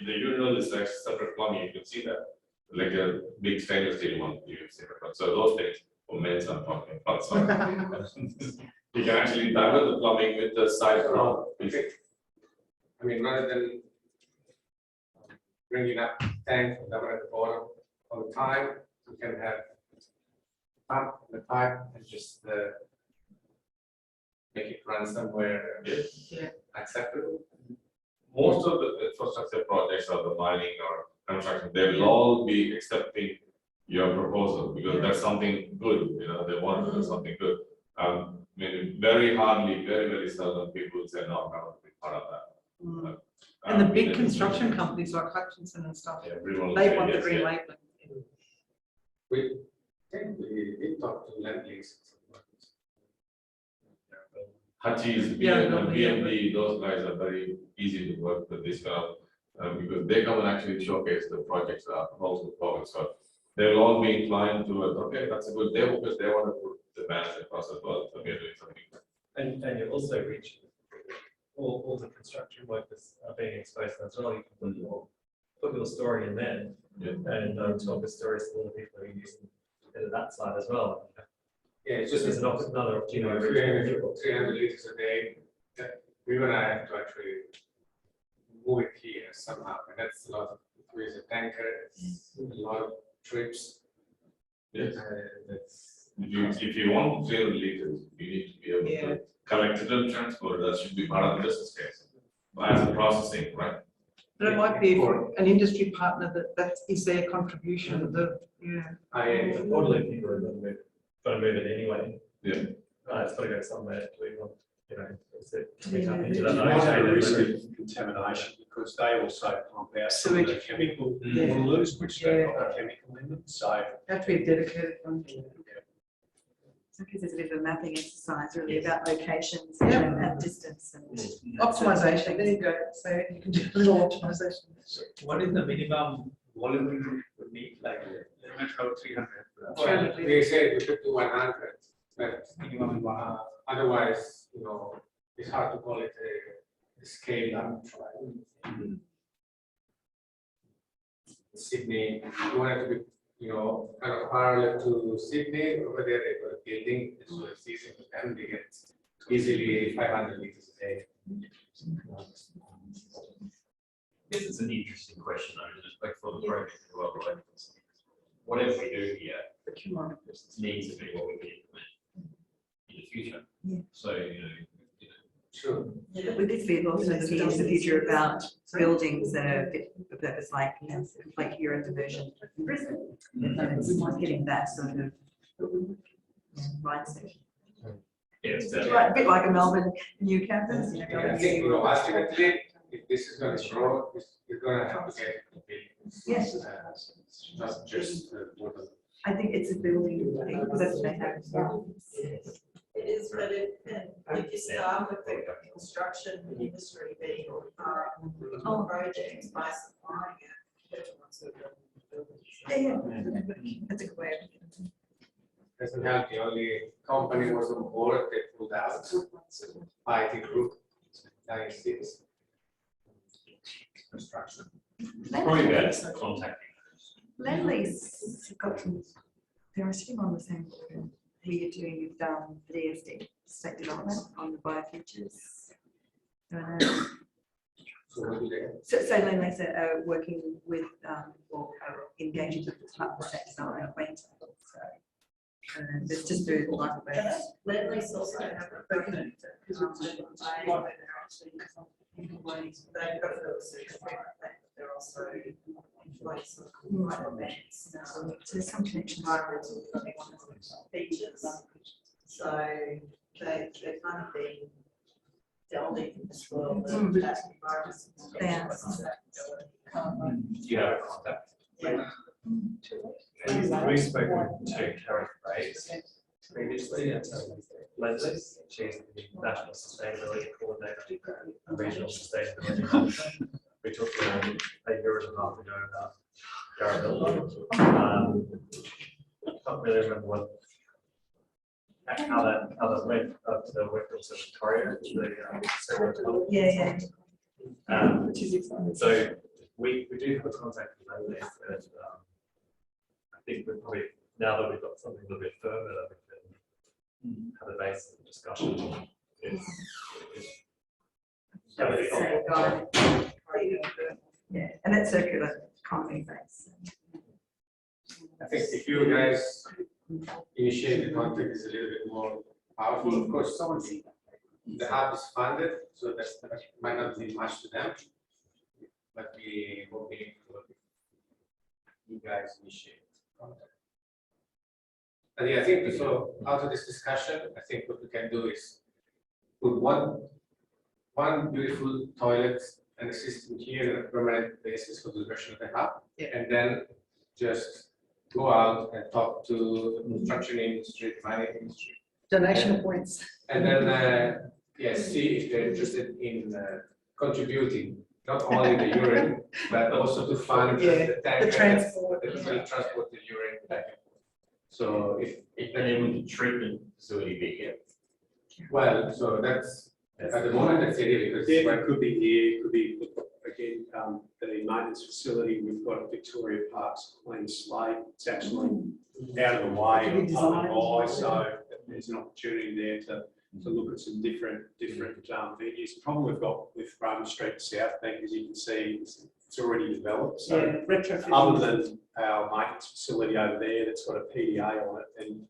The urinal is like separate plumbing, you can see that, like a big stainless steel one, you can see that. So those things, for men's I'm talking about, so. You can actually divert the plumbing with the side drum. I mean, rather than bringing up tank and cover at the bottom all the time, you can have pump in the pipe and just make it run somewhere acceptable. Most of the infrastructure projects or the mining or construction, they will all be accepting your proposal, because that's something good, they want to do something good. Maybe very hardly, very seldom people say, no, I'm not going to be part of that. And the big construction companies like Hutchinson and stuff, Everyone will they say want the yes, green yeah. labelling. We did talk to Lendlease. Hutchis, Yeah, BMD, those guys are very easy to work with this kind of, because they come and actually showcase the projects that are proposed forward. So they'll all be inclined to, okay, that's a good demo because they want to put the banners across as well. So we are doing something. And you're also reaching all the construction workers are being exposed as well. You can put your story in there and tell the stories to all the people who are using it at that side as well. Yeah, it's Just just as another you know, opportunity. 300 liters a day, we're gonna have to actually move it here somehow, and that's a lot of, with a tanker, it's a lot of trips. Yes. That's, If you want 300 liters, you need to be able to collect it and transport it. That should be part of the business case. As a processing, right? But it might be for an industry partner that is their contribution, The quarterly people are going to move it anyway. Yeah. It's got to go somewhere. We want, is it to Yeah. tap into You that run value the chain and risk leverage? of contamination because they also pump out some of the Sewage. chemical Yeah. pollutants, which they've got a chemical in them, so. have to be a dedicated one. So because there's a bit of a mapping exercise really about locations Yeah. and distance and. Optimization, there you go, so you can do a little optimization. What is the minimum volume you would need, like limit of 300? well, we say we could do 100, but Minimum 100. otherwise, it's hard to call it a scale up. Right? Sydney, you want it to be, kind of parallel to Sydney, over there they got a building, so it's easy for them, they get easily 500 liters a day. This is an interesting question, though, with respect for the project as well, right? Whatever we do here needs to be what we can implement in the future. Yeah. So, Sure. With this, we've also seen in the future about buildings that are fit for purpose, like, like your diversion in Brisbane. And it's getting that sort of mindset. it's Right, a bit like a Melbourne new campus. I think, ultimately, if this is going to grow, you're going to have to get a building. Yes. Not just water. I think it's a building thing, because that's what they have. It is, but if you start with the construction industry being projects by supplying it, everyone's going to build it. Yeah, that's a good way of it. Doesn't help, the only company was on board, they pulled out, IT group, NiCE. Construction. probably about contacting. Lendlease got some, they were sitting on the same board who you're doing with the DSD, state development on the biofeatures. So what do they? So Lendlease are working with, or are engaging with the Department of State Development in Queensland. So it's just through the life of it. Lendlease also have a permanent, they've got to do a certificate, but they're also employees of events. So there's some connection. Features. So they've kind of been delving in this world of that environment. Yeah. Do you have a contact? Yeah. We've spoken to Karen Graves previously at Lendlease. She's the National Sustainability Coordinator and Regional Sustainability Manager. We talked around a year and a half ago about durability. I can't really remember how that went up to the work also with Victoria. Yeah. Which is exciting. So we do have a contact with Lendlease, and I think we're probably, now that we've got something a little bit further that we can have a base of discussion. Yeah, and that's circular economy base. I think if you guys initiate the contact is a little bit more powerful, of course, the hub is funded, so that might not be much to them. But we hoping for you guys initiate contact. And yeah, I think so. Out of this discussion, I think what we can do is put one beautiful toilet and a system here on a permanent basis for the version of the hub, and then just go out and talk to the construction industry, the mining industry, Donation points. and then see if they're interested in contributing not only the urine but also to fund the tanker The transport. that will transport the urine back and forth. So if And then would the treatment facility be here? well, so that's at the moment that's it because Yeah, it could be here, it could be, again, the maintenance facility, we've got at Victoria Park's clean slate. It's actually out of the way Could be of public designed. eye, so there's an opportunity there to look at some different venues. The problem we've got with Roman Street South Bank, as you can see, it's already developed, so Retrofit. other than our maintenance facility over there that's got a PDA on it, and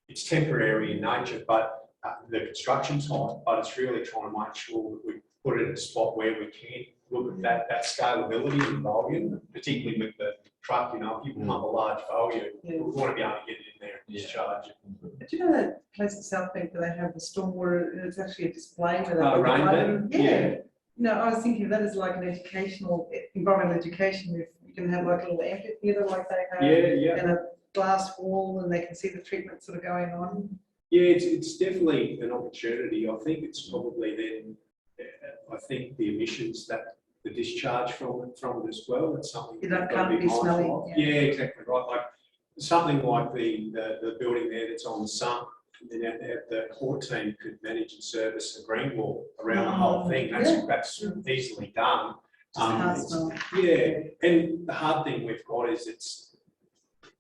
it's temporary in nature, but the construction's high, but it's really trying to make sure that we put it in a spot where we can look at that scalability and volume, particularly with the truck, you know, if you pump a large volume, we want to be able to get it in there and discharge it. But you know that place at South Bank where they have the stormwater, and it's actually a display where they. Rain bin? Yeah. No, I was thinking that is like an educational, environmental education, if you can have like a little amphitheatre like they have. Yeah. And a glass wall and they can see the treatment sort of going on. Yeah, it's definitely an opportunity. I think it's probably then, I think the emissions that the discharge from it as well, it's something. You we've got to can't be mindful smelling. of. Yeah, exactly right. Like something like the building there that's on the sump, and then the court team could manage and service a green wall around the whole thing. That's easily done. Yeah, and the hard thing we've got is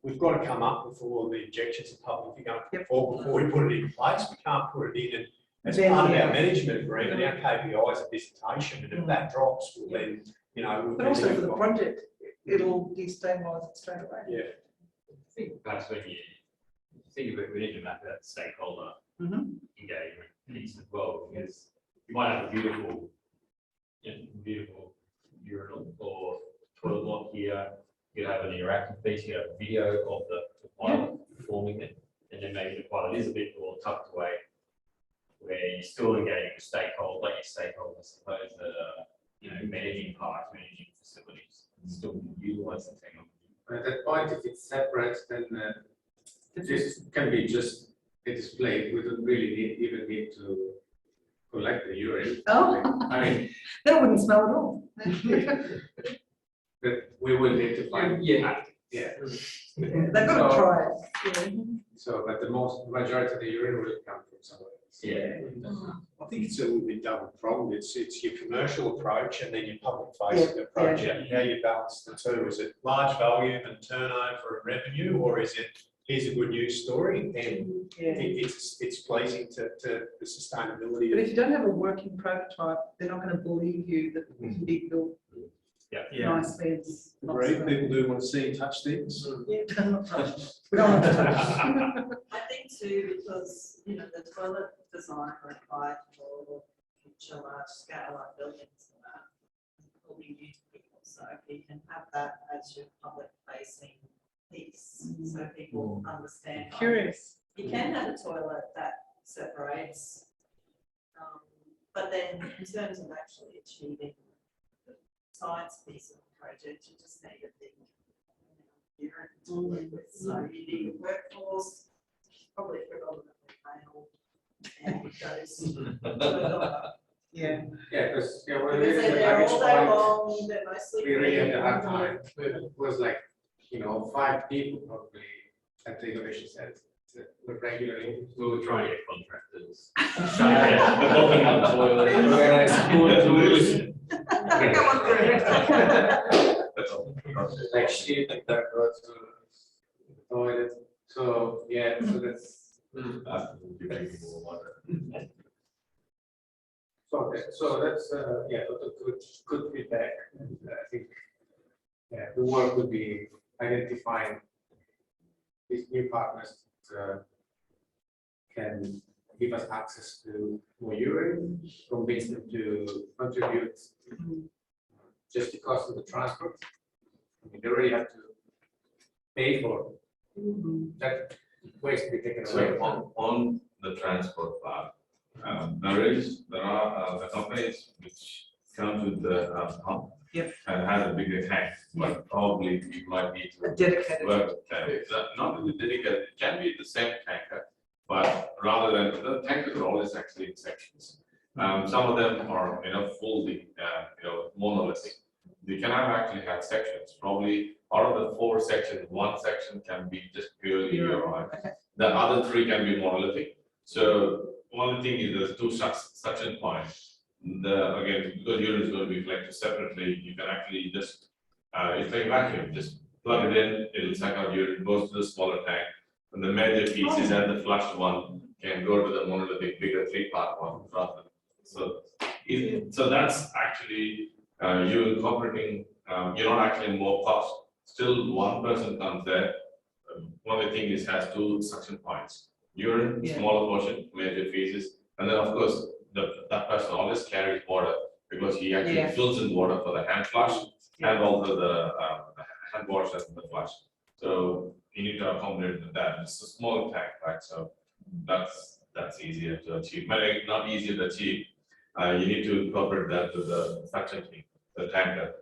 we've got to come up with all of the objections of public before we put it in place. We can't put it in as part of our management agreement. Our KPIs are visitation, and if that drops, well then, you know. But also for the project, it'll destabilise it straight away. Yeah. I think perhaps when you think of it, we need to map out stakeholder engagement piece as well, because you might have a beautiful urinal or toilet block here. You have an interactive piece, you have a video of the pilot performing it, and then maybe the pilot is a bit more tucked away, where you're still engaging with stakeholders, like your stakeholders, I suppose, that are managing parks, managing facilities, and still utilize the technology. At that point, if it's separate, then this can be just a display. We don't really even need to collect the urine. Oh. I mean, that wouldn't smell at all. but we will need to find. Yeah. They've got to try it. So, but the majority of the urine will come from somewhere else. I think it's a little bit double pronged. It's your commercial approach and then your public facing approach. And how you balance the two. Is it large volume and turnover and revenue, or is it here's a good news story and it's pleasing to the sustainability? But if you don't have a working prototype, they're not going to believe you that it can be built. Nice beds. Agreed. People do want to see and touch things. We don't want to touch. I think too, because, the toilet design required for future large scale like buildings and that will be new to people. So if you can have that as your public facing piece, so people understand. Curious. You can have a toilet that separates, but then in terms of actually achieving the science piece of the project, you just need a big urine to work with. So you need a workforce, probably predominantly male, and it goes to a doctor. Yeah, because Because they're all day long, they're mostly. we really had a hard time. It was like, 5 people probably at the innovation center that were regularly. We were trying to get contractors. Locking up toilets. Organized school tools. Like shit like that goes to the toilet. So yeah, so that's. So that's good feedback. And I think the work would be identifying these new partners that can give us access to more urine, convince them to contribute just the cost of the transport. I mean, they already have to pay for that. waste to be taken So away. on the transport part, there are the companies which come with the pump. Yep. And has a bigger tank, but probably you might need to A dedicated. work with them. It's not really dedicated, it can be the same tanker, but rather than, the tankers are always actually in sections. Some of them are, fully, monolithic. You can actually have sections, probably out of the 4 sections, 1 section can be just purely your oil. The other 3 can be monolithic. So one thing is there's 2 suction points. Again, because urine is going to be collected separately, you can actually just, it's like a vacuum, just plug it in, it'll suck out urine, goes to the smaller tank, and the major pieces and the flushed one can go to the monolithic bigger 3-part one rather. So, so that's actually you incorporating, you're not actually more cost. Still, one person comes there. One of the things is has 2 suction points: urine, smaller portion, major feces, and then of course that person always carries water because he actually fills in water for the hand flush and also the hand wash and the flush. So you need to accommodate with that. It's a small tank, right? So that's easier to achieve. But not easier to achieve. You need to incorporate that to the suction team, the tanker.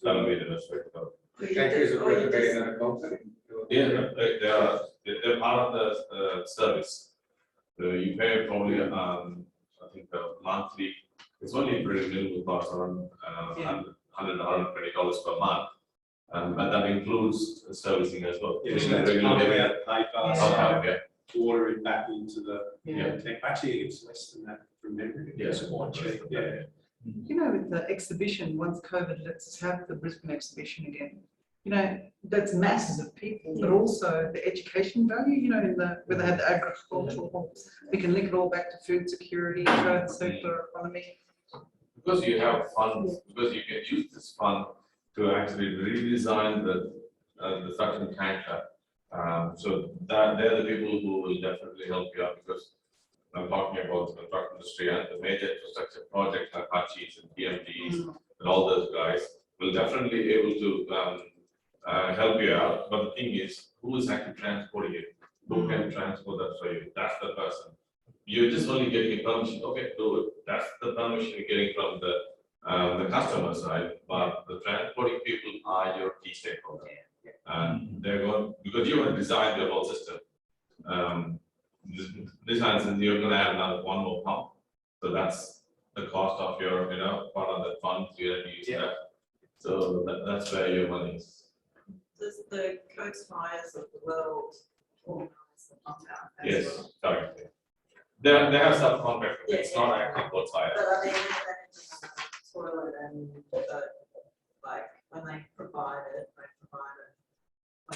That'll be the best way to go. Tankers are recommended on a company. Yeah, they're part of the service. So you pay probably, I think monthly, it's only pretty minimal cost, around $100 $120 per month. But that includes servicing as well. Yeah, so that's pay fast, Yeah. water it back into the tank. Actually, it's less than that from memory. Yeah. It's quite cheap, yeah. With the exhibition, once COVID lets us have the Brisbane exhibition again, that's masses of people, but also the education value, where they have the agricultural homes, we can link it all back to food security, circular economy. Because you have funds, because you can use this fund to actually redesign the suction tanker. So that they're the people who will definitely help you out, because I'm talking about the construction industry and the major infrastructure projects like Hachis and PMGs and all those guys will definitely be able to help you out. But the thing is, who is actually transporting it? Who can transport that for you? That's the person. You're just only getting a permission. Okay, do it. That's the permission you're getting from the customer side. But the transporting people are your key stakeholder. And they're going, because you want to design the whole system. This instance, you're going to have one more pump. So that's the cost of your, part of the funds you have to use that. So that's where your money is. Does the coast fires of the world organise the pump out? Yes, sorry. They have subcontractors. It's not actually both sides. But I mean, toilet and like when they provide it when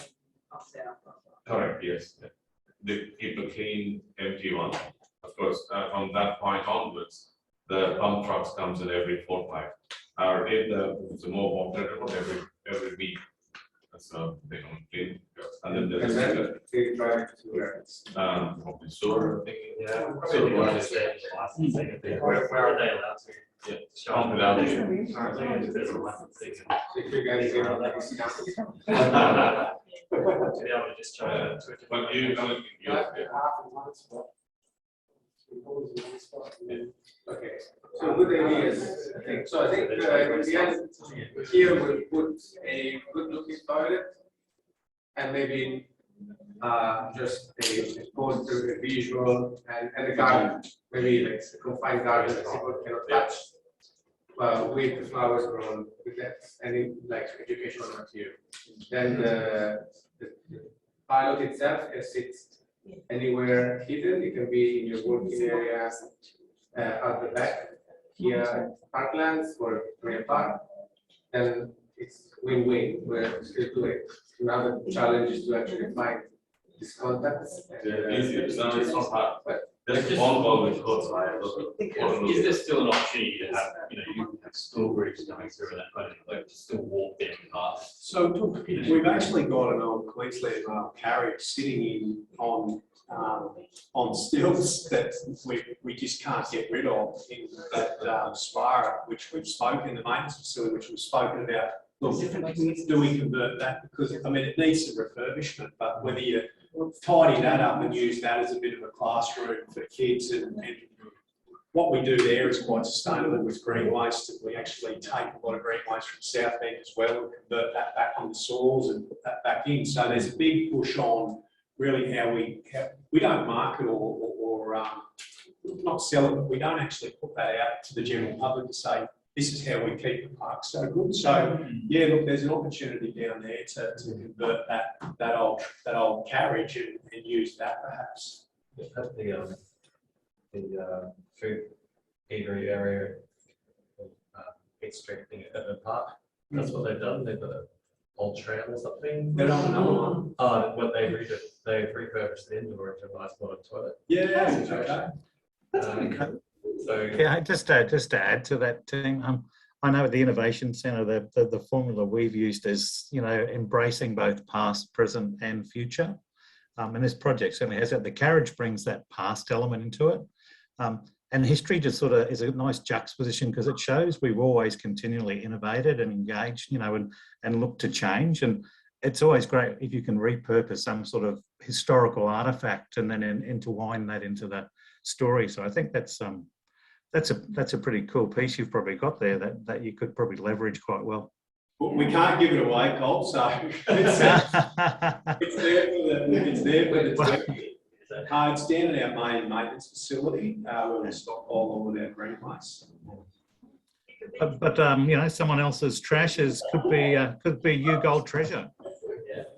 it pumps out. Correct, yes. They keep a clean, empty one. Of course, from that point onwards, the pump trucks comes in every fortnight. Or if it's a more popular one, every week. So they don't clean. And then there's they drive to where it's. probably sewer, I think. Yeah. So Where what is that? are they allowed to? Yeah. Show Pump it them out. I think it's a bit of a licensing. If you guys give them a discount. To be able to just charge it to a But you don't, Okay, so good ideas, I think. So I think in the end, here we'll put a good looking toilet and maybe just a poster, a visual, and a garden, maybe like a confined garden that people cannot touch. With the flowers grown, with that, any like educational material. Then the pilot itself can sit anywhere hidden. It can be in your working area at the back here, parklands or Korea Park. And it's win-win. We're still doing. Now the challenge is to actually find these contacts. easier. It's not hard, but there's a phone call with courts. Is there still an opportunity to have, you have school groups coming through and that kind of, like, to still walk them past? So we've actually got an old Queensland carriage sitting in on stilts that we just can't get rid of in that spire, which we've spoken, the maintenance facility, which we've spoken about Look, do we convert that? Because, I mean, it needs some refurbishment, but whether you tidy that up and use that as a bit of a classroom for kids and what we do there is quite sustainable with green waste. We actually take a lot of green waste from South End as well and convert that back into soils and put that back in. So there's a big push on really how we don't market or not sell it, but we don't actually put that out to the general public to say, this is how we keep the park so good. So yeah, look, there's an opportunity down there to convert that old carriage and use that perhaps. At the food eatery area, extracting it at the park. That's what they've done. They've got an old tram or something. They're on another one. What they've refurbished the indoor into a nice modern toilet. Yeah, okay. That's pretty cool. So Yeah, just to add to that, team, I know at the Innovation Centre, the formula we've used is, embracing both past, present and future. And this project certainly has that. The carriage brings that past element into it. And history just sort of is a nice juxtaposition because it shows we've always continually innovated and engaged, and looked to change. And it's always great if you can repurpose some sort of historical artifact and then intertwine that into the story. So I think that's a pretty cool piece you've probably got there that you could probably leverage quite well. We can't give it away, Cole, so it's there for the turkey. It's down at our main maintenance facility where we stockpile all of our green waste. But someone else's trash could be you gold treasure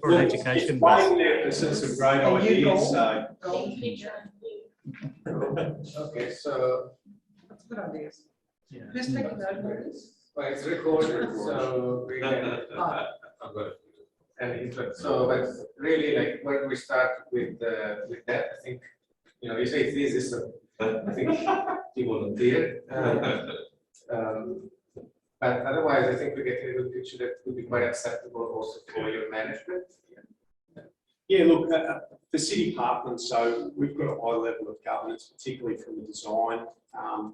for an education bus. There's some great ideas. So. Okay, so That's good ideas. Yeah. Who's taking notes? well, it's recorded, so we can. I've got it. And so, but really, like when we start with that, I think you say this is I think you volunteer. But otherwise, I think we get a good picture that would be quite acceptable also for your management. Yeah, look, for City Parkland, so we've got a high level of governance, particularly from the design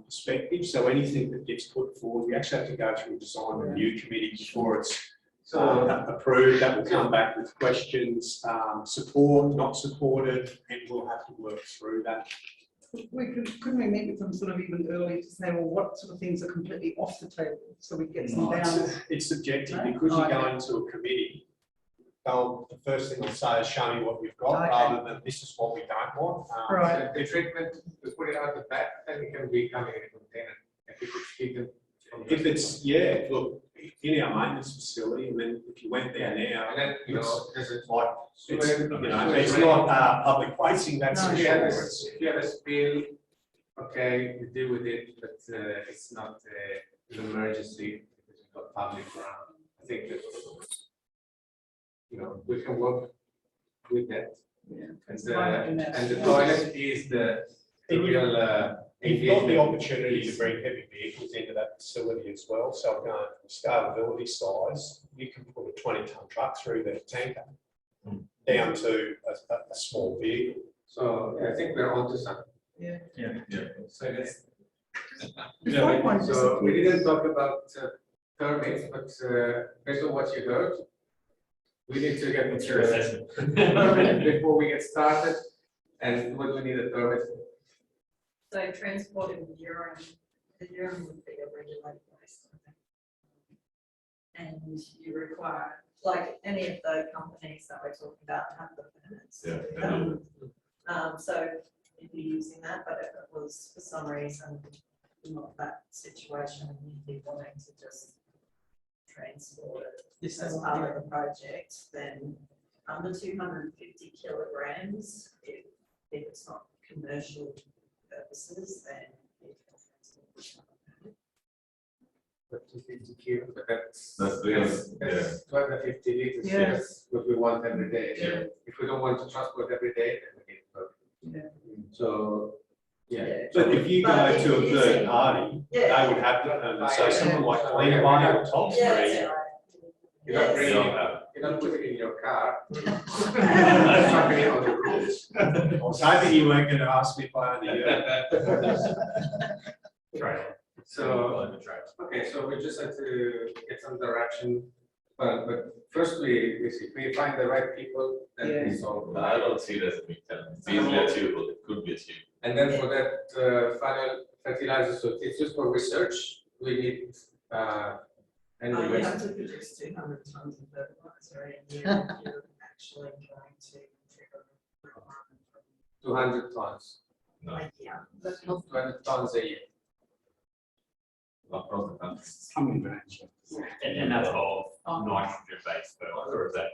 perspective. So anything that gets put forward, we actually have to go through a design review committee before it's approved. That will come back with questions, support, not supported, and we'll have to work through that. Couldn't we meet with them sort of even early to say, well, what sort of things are completely off the table so we get some down? It's subjective because you go into a committee. The first thing they'll say is show me what we've got, rather than this is what we don't want. Right. The treatment, to put it out the back, then it can be coming in a container. If you could keep it. If it's, look, in our maintenance facility, and then if you went there now, and then, it's like, it's not public facing, that's No, for if sure. you have a spill, okay, you deal with it, but it's not an emergency because you've got public ground. I think that we can work with that. Yeah. And the toilet is the real. You've got the opportunity to bring heavy vehicles into that facility as well. So going from scalability size, you can put a 20-ton truck through the tanker down to a small vehicle. So I think we're onto something. Yeah. So that's. So we didn't talk about permits, but based on what you heard, we need to get the permit before we get started. And what do we need a permit for? So transporting urine, the urine would be a regulated waste. And you require, like any of the companies that we're talking about have the permits. So you'd be using that, but if it was for some reason not that situation, and you'd be wanting to just transport it as part of the project, then under 250 kilograms, if it's not commercial purposes, then you can transport. But 250 kilos, but that's 250 liters. Yeah. That's what we want every day. Yeah. If we don't want to transport every day, then we need to. Yeah. So, But if you go to a third party, they would have the permit. So someone like Cleanaway or Top Street, you're not bringing you're not putting it in your car. Chucking it on the roofs. I was hoping you weren't going to ask me if I only Right. So, okay, so we just have to get some direction But first we see, if we find the right people, then we Yeah. solve. I don't see it as a big challenge. It's easily achievable. It could be achieved. And then for that final fertilizer, so it's just for research, we need, and You we have to produce 200 tons of fertilizer a year, if you're actually going to trigger a requirement from 200 tons, No, like, yeah. 200 tons a year. across the country. Coming range. And that's all nitrogen-based fertilizer, or is that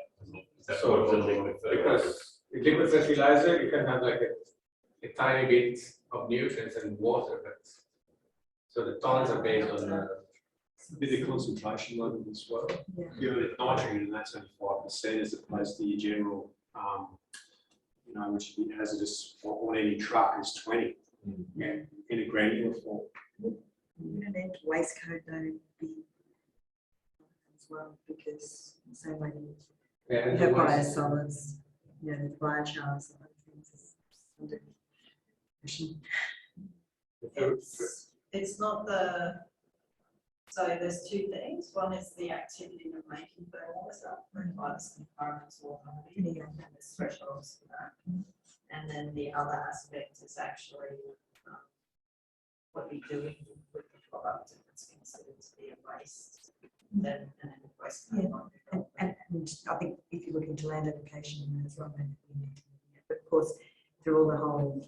So, what the liquid fertilizer? because with liquid fertilizer, you can have like a tiny bit of nutrients and water, but so the tons are based on Bit of concentration level as well. Yeah. Given it nitrogen, and that's only 5% as opposed to your general, which would be hazardous on any truck is 20. Yeah, in a granular form. And then waste code though be as well, because the same way yeah, you and have the waste- biosolids, you know, biochars and other things. Is under question. It's not the, so there's two things. One is the activity of making fertilizer, fertilizers and environmental quality, and there's thresholds for that. And then the other aspect is actually what you're doing with the product, if it's considered to be a waste, then an waste. And I think if you look into land application as well, but of course, through all the whole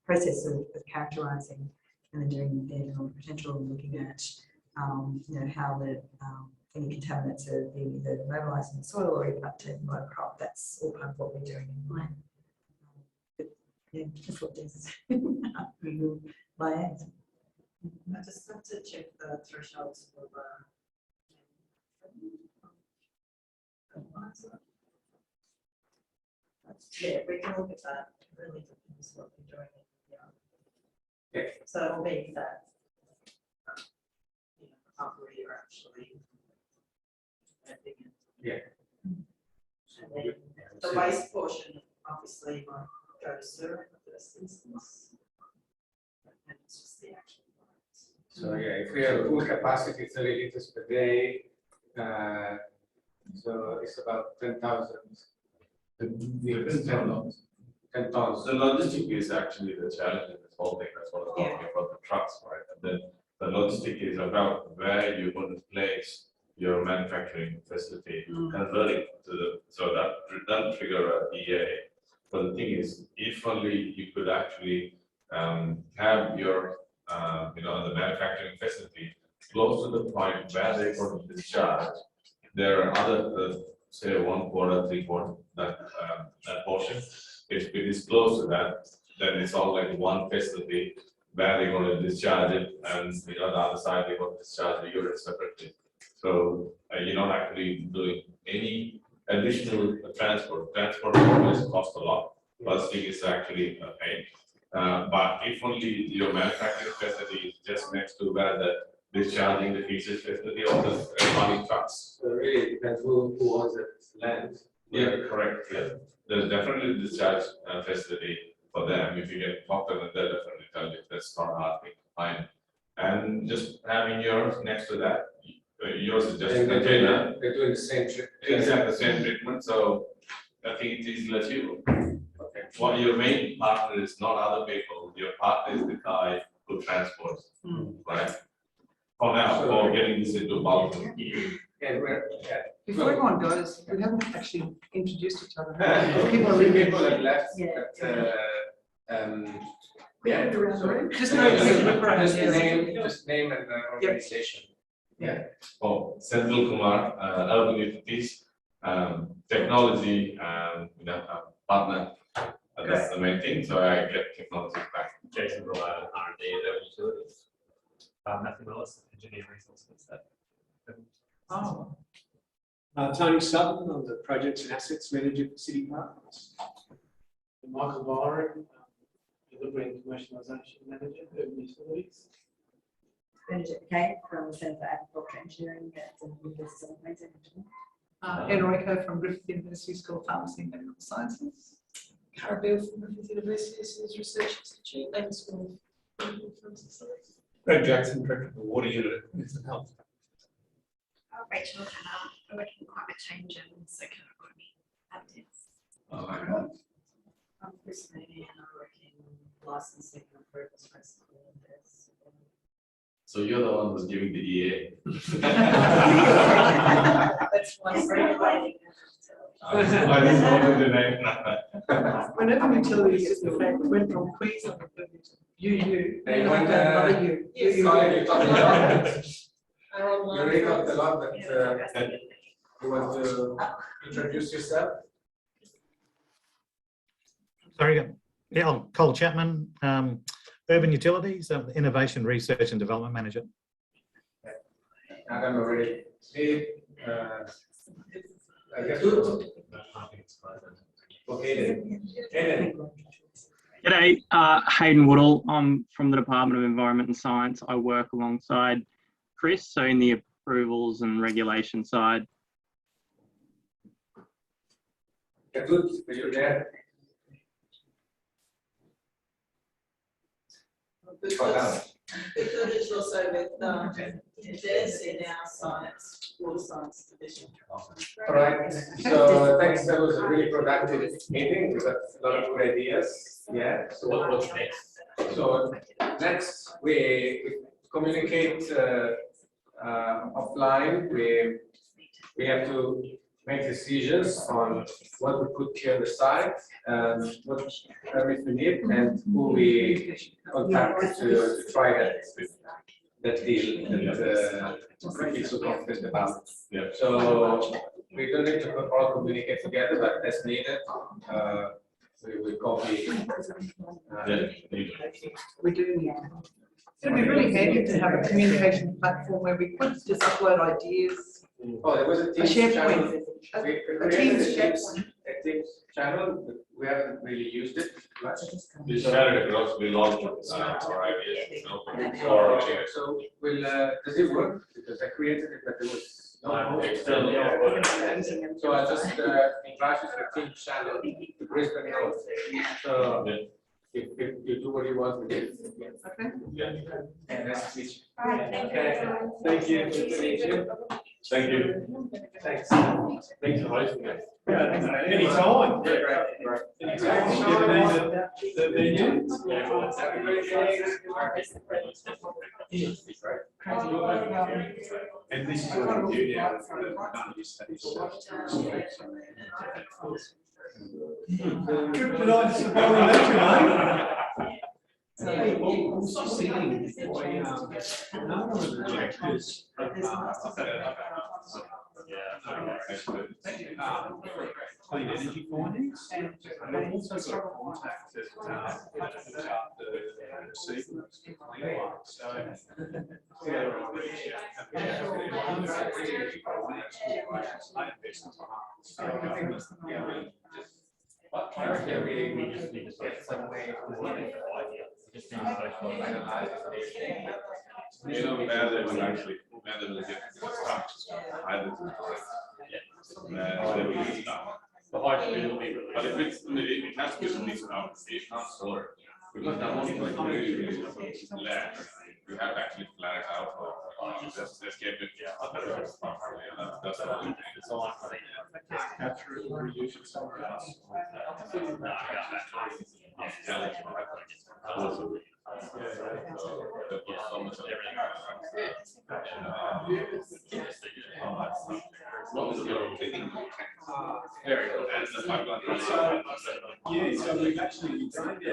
process of characterising and then doing the economic potential, looking at how the any contaminants are being either mobilised in the soil or even uptaken by the crop. That's all part of what we're doing in line. Yeah, that's what this is. My end. I just have to check the thresholds for the fertilizer. Yeah, we can look at that. It really depends what we're doing. Yeah. So it'll be that, after you're actually. Yeah. And then the waste portion obviously might go to sewer in the first instance. And it's just the actual. So yeah, if we have full capacity, 30 liters per day, so it's about 10,000. 10 tons. The logistic is actually the challenge in this whole thing. That's what I'm talking about, the trucks, right? And then the logistic is about where you're going to place your manufacturing facility, converting to the, so that doesn't trigger a EA. But the thing is, if only you could actually have your, the manufacturing facility close to the point where they're going to discharge. There are other, say 1/4, 3/4, that portion. If it is close to that, then it's all like one facility where they're going to discharge it, and the other side they're going to discharge the urine separately. So you're not actually doing any additional transport. Transport always costs a lot. Plastic is actually a pain. But if only your manufacturing facility is just next to where the discharging the feces facility or the running trucks. So really depends who owns that land. Yeah, correct. Yeah. There's definitely a discharge facility for them. If you get talked to them, they'll definitely tell you that's not a hard thing to find. And just having yours next to that, yours is just a container. They're doing the same treatment. Exactly the same treatment. So I think it is achievable. Okay. Well, your main partner is not other people. Your partner is the guy who transports, right? For now, for getting this into bulk. Before everyone goes, we haven't actually introduced each other. People leaving. have left, Yeah. but We have to around the room. Just name and organization. Yeah. Oh, Senthil Kumar, Urban Utilities, technology, partner. That's the main thing. So I get technology back. Jason Rolla, R&D at Urban Utilities. Matthew Willis, Engineering Resources. Oh. Tony Sutton, I'm the Projects and Assets Manager for City Parks. And Michael Byron, Delivery and Commercialisation Manager, Urban Utilities. Benedict Kay from the Centre for Agriculture Engineering at the University of Queensland. Enrico from Griffith University School of Pharmacy and Medical Sciences. Cara Bill from Griffith University Citizens Research Institute and School of Pharmacy. Greg Jackson, Director of the Water Unit at Queensland Health. Rachel, and I work in climate change and circular economy at NiCE. I'm Brisbane and I work in licensing and approvals principally in this. So you're the one who's giving the EA. That's why I'm regulating. I just wanted the name. Whenever utilities went from Queensland to you. They went, another you. Sorry, you're talking about it. Our You online already talked a lot, but Yeah. you want to introduce yourself? Sorry, yeah, I'm Cole Chapman, Urban Utilities, Innovation Research and Development Manager. Adam already did. I guess. Okay then. G'day, Hayden Woodall. I'm from the Department of Environment and Science. I work alongside Chris, so in the approvals and regulation side. Good, are you there? Because it's also with this in our science, water science division. All right, so thanks, that was a really productive meeting, we got a lot of good ideas, yeah. So what's next? So next, we communicate offline, we have to make decisions on what we put here on the site, what permits we need, and who we contact to try that deal that we feel so confident about. Yeah. So we don't need to all communicate together, but as needed, we will copy. We do. It'd be really handy to have a communication platform where we could just upload ideas. Oh, there was a Teams channel. SharePoint. We A created Teams a Teams channel, but we haven't really used it much. We share it across, we launched our ideas. So we'll, does it work? Because I created it, but there was no external. So I just invited the Teams channel to Brisbane North. So if you do what you want with it. Okay. Yeah. And that's which. Okay, Thank you. Good to meet you. Thank you. Thanks. Thanks for hosting us. Anytime. Right. Anytime. The venue. And this is what we do now. Good night, Mr. Bowling, Hey, I'm just sitting before I, none of the directors. Clean energy findings, and I've also got contact at the receivers to clean one, so. What clarity we just need to get some way to just finalize. You know, where they will actually, where they will get stuck, either to where they will get stuck. But if it's, it has to be something stuck, it can't store it. Because that one is like really, really flat. You have to actually flat it out or just escape it. That's the only thing. It's all Capture it or use it somewhere else. Very good. And the pipeline. Yeah, so we've actually designed it.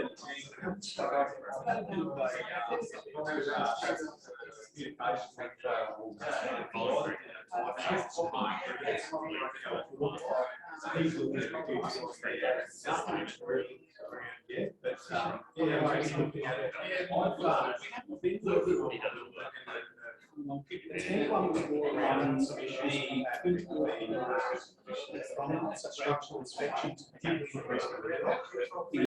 Yeah, but yeah, I was looking at it. I've been working on the structural inspections.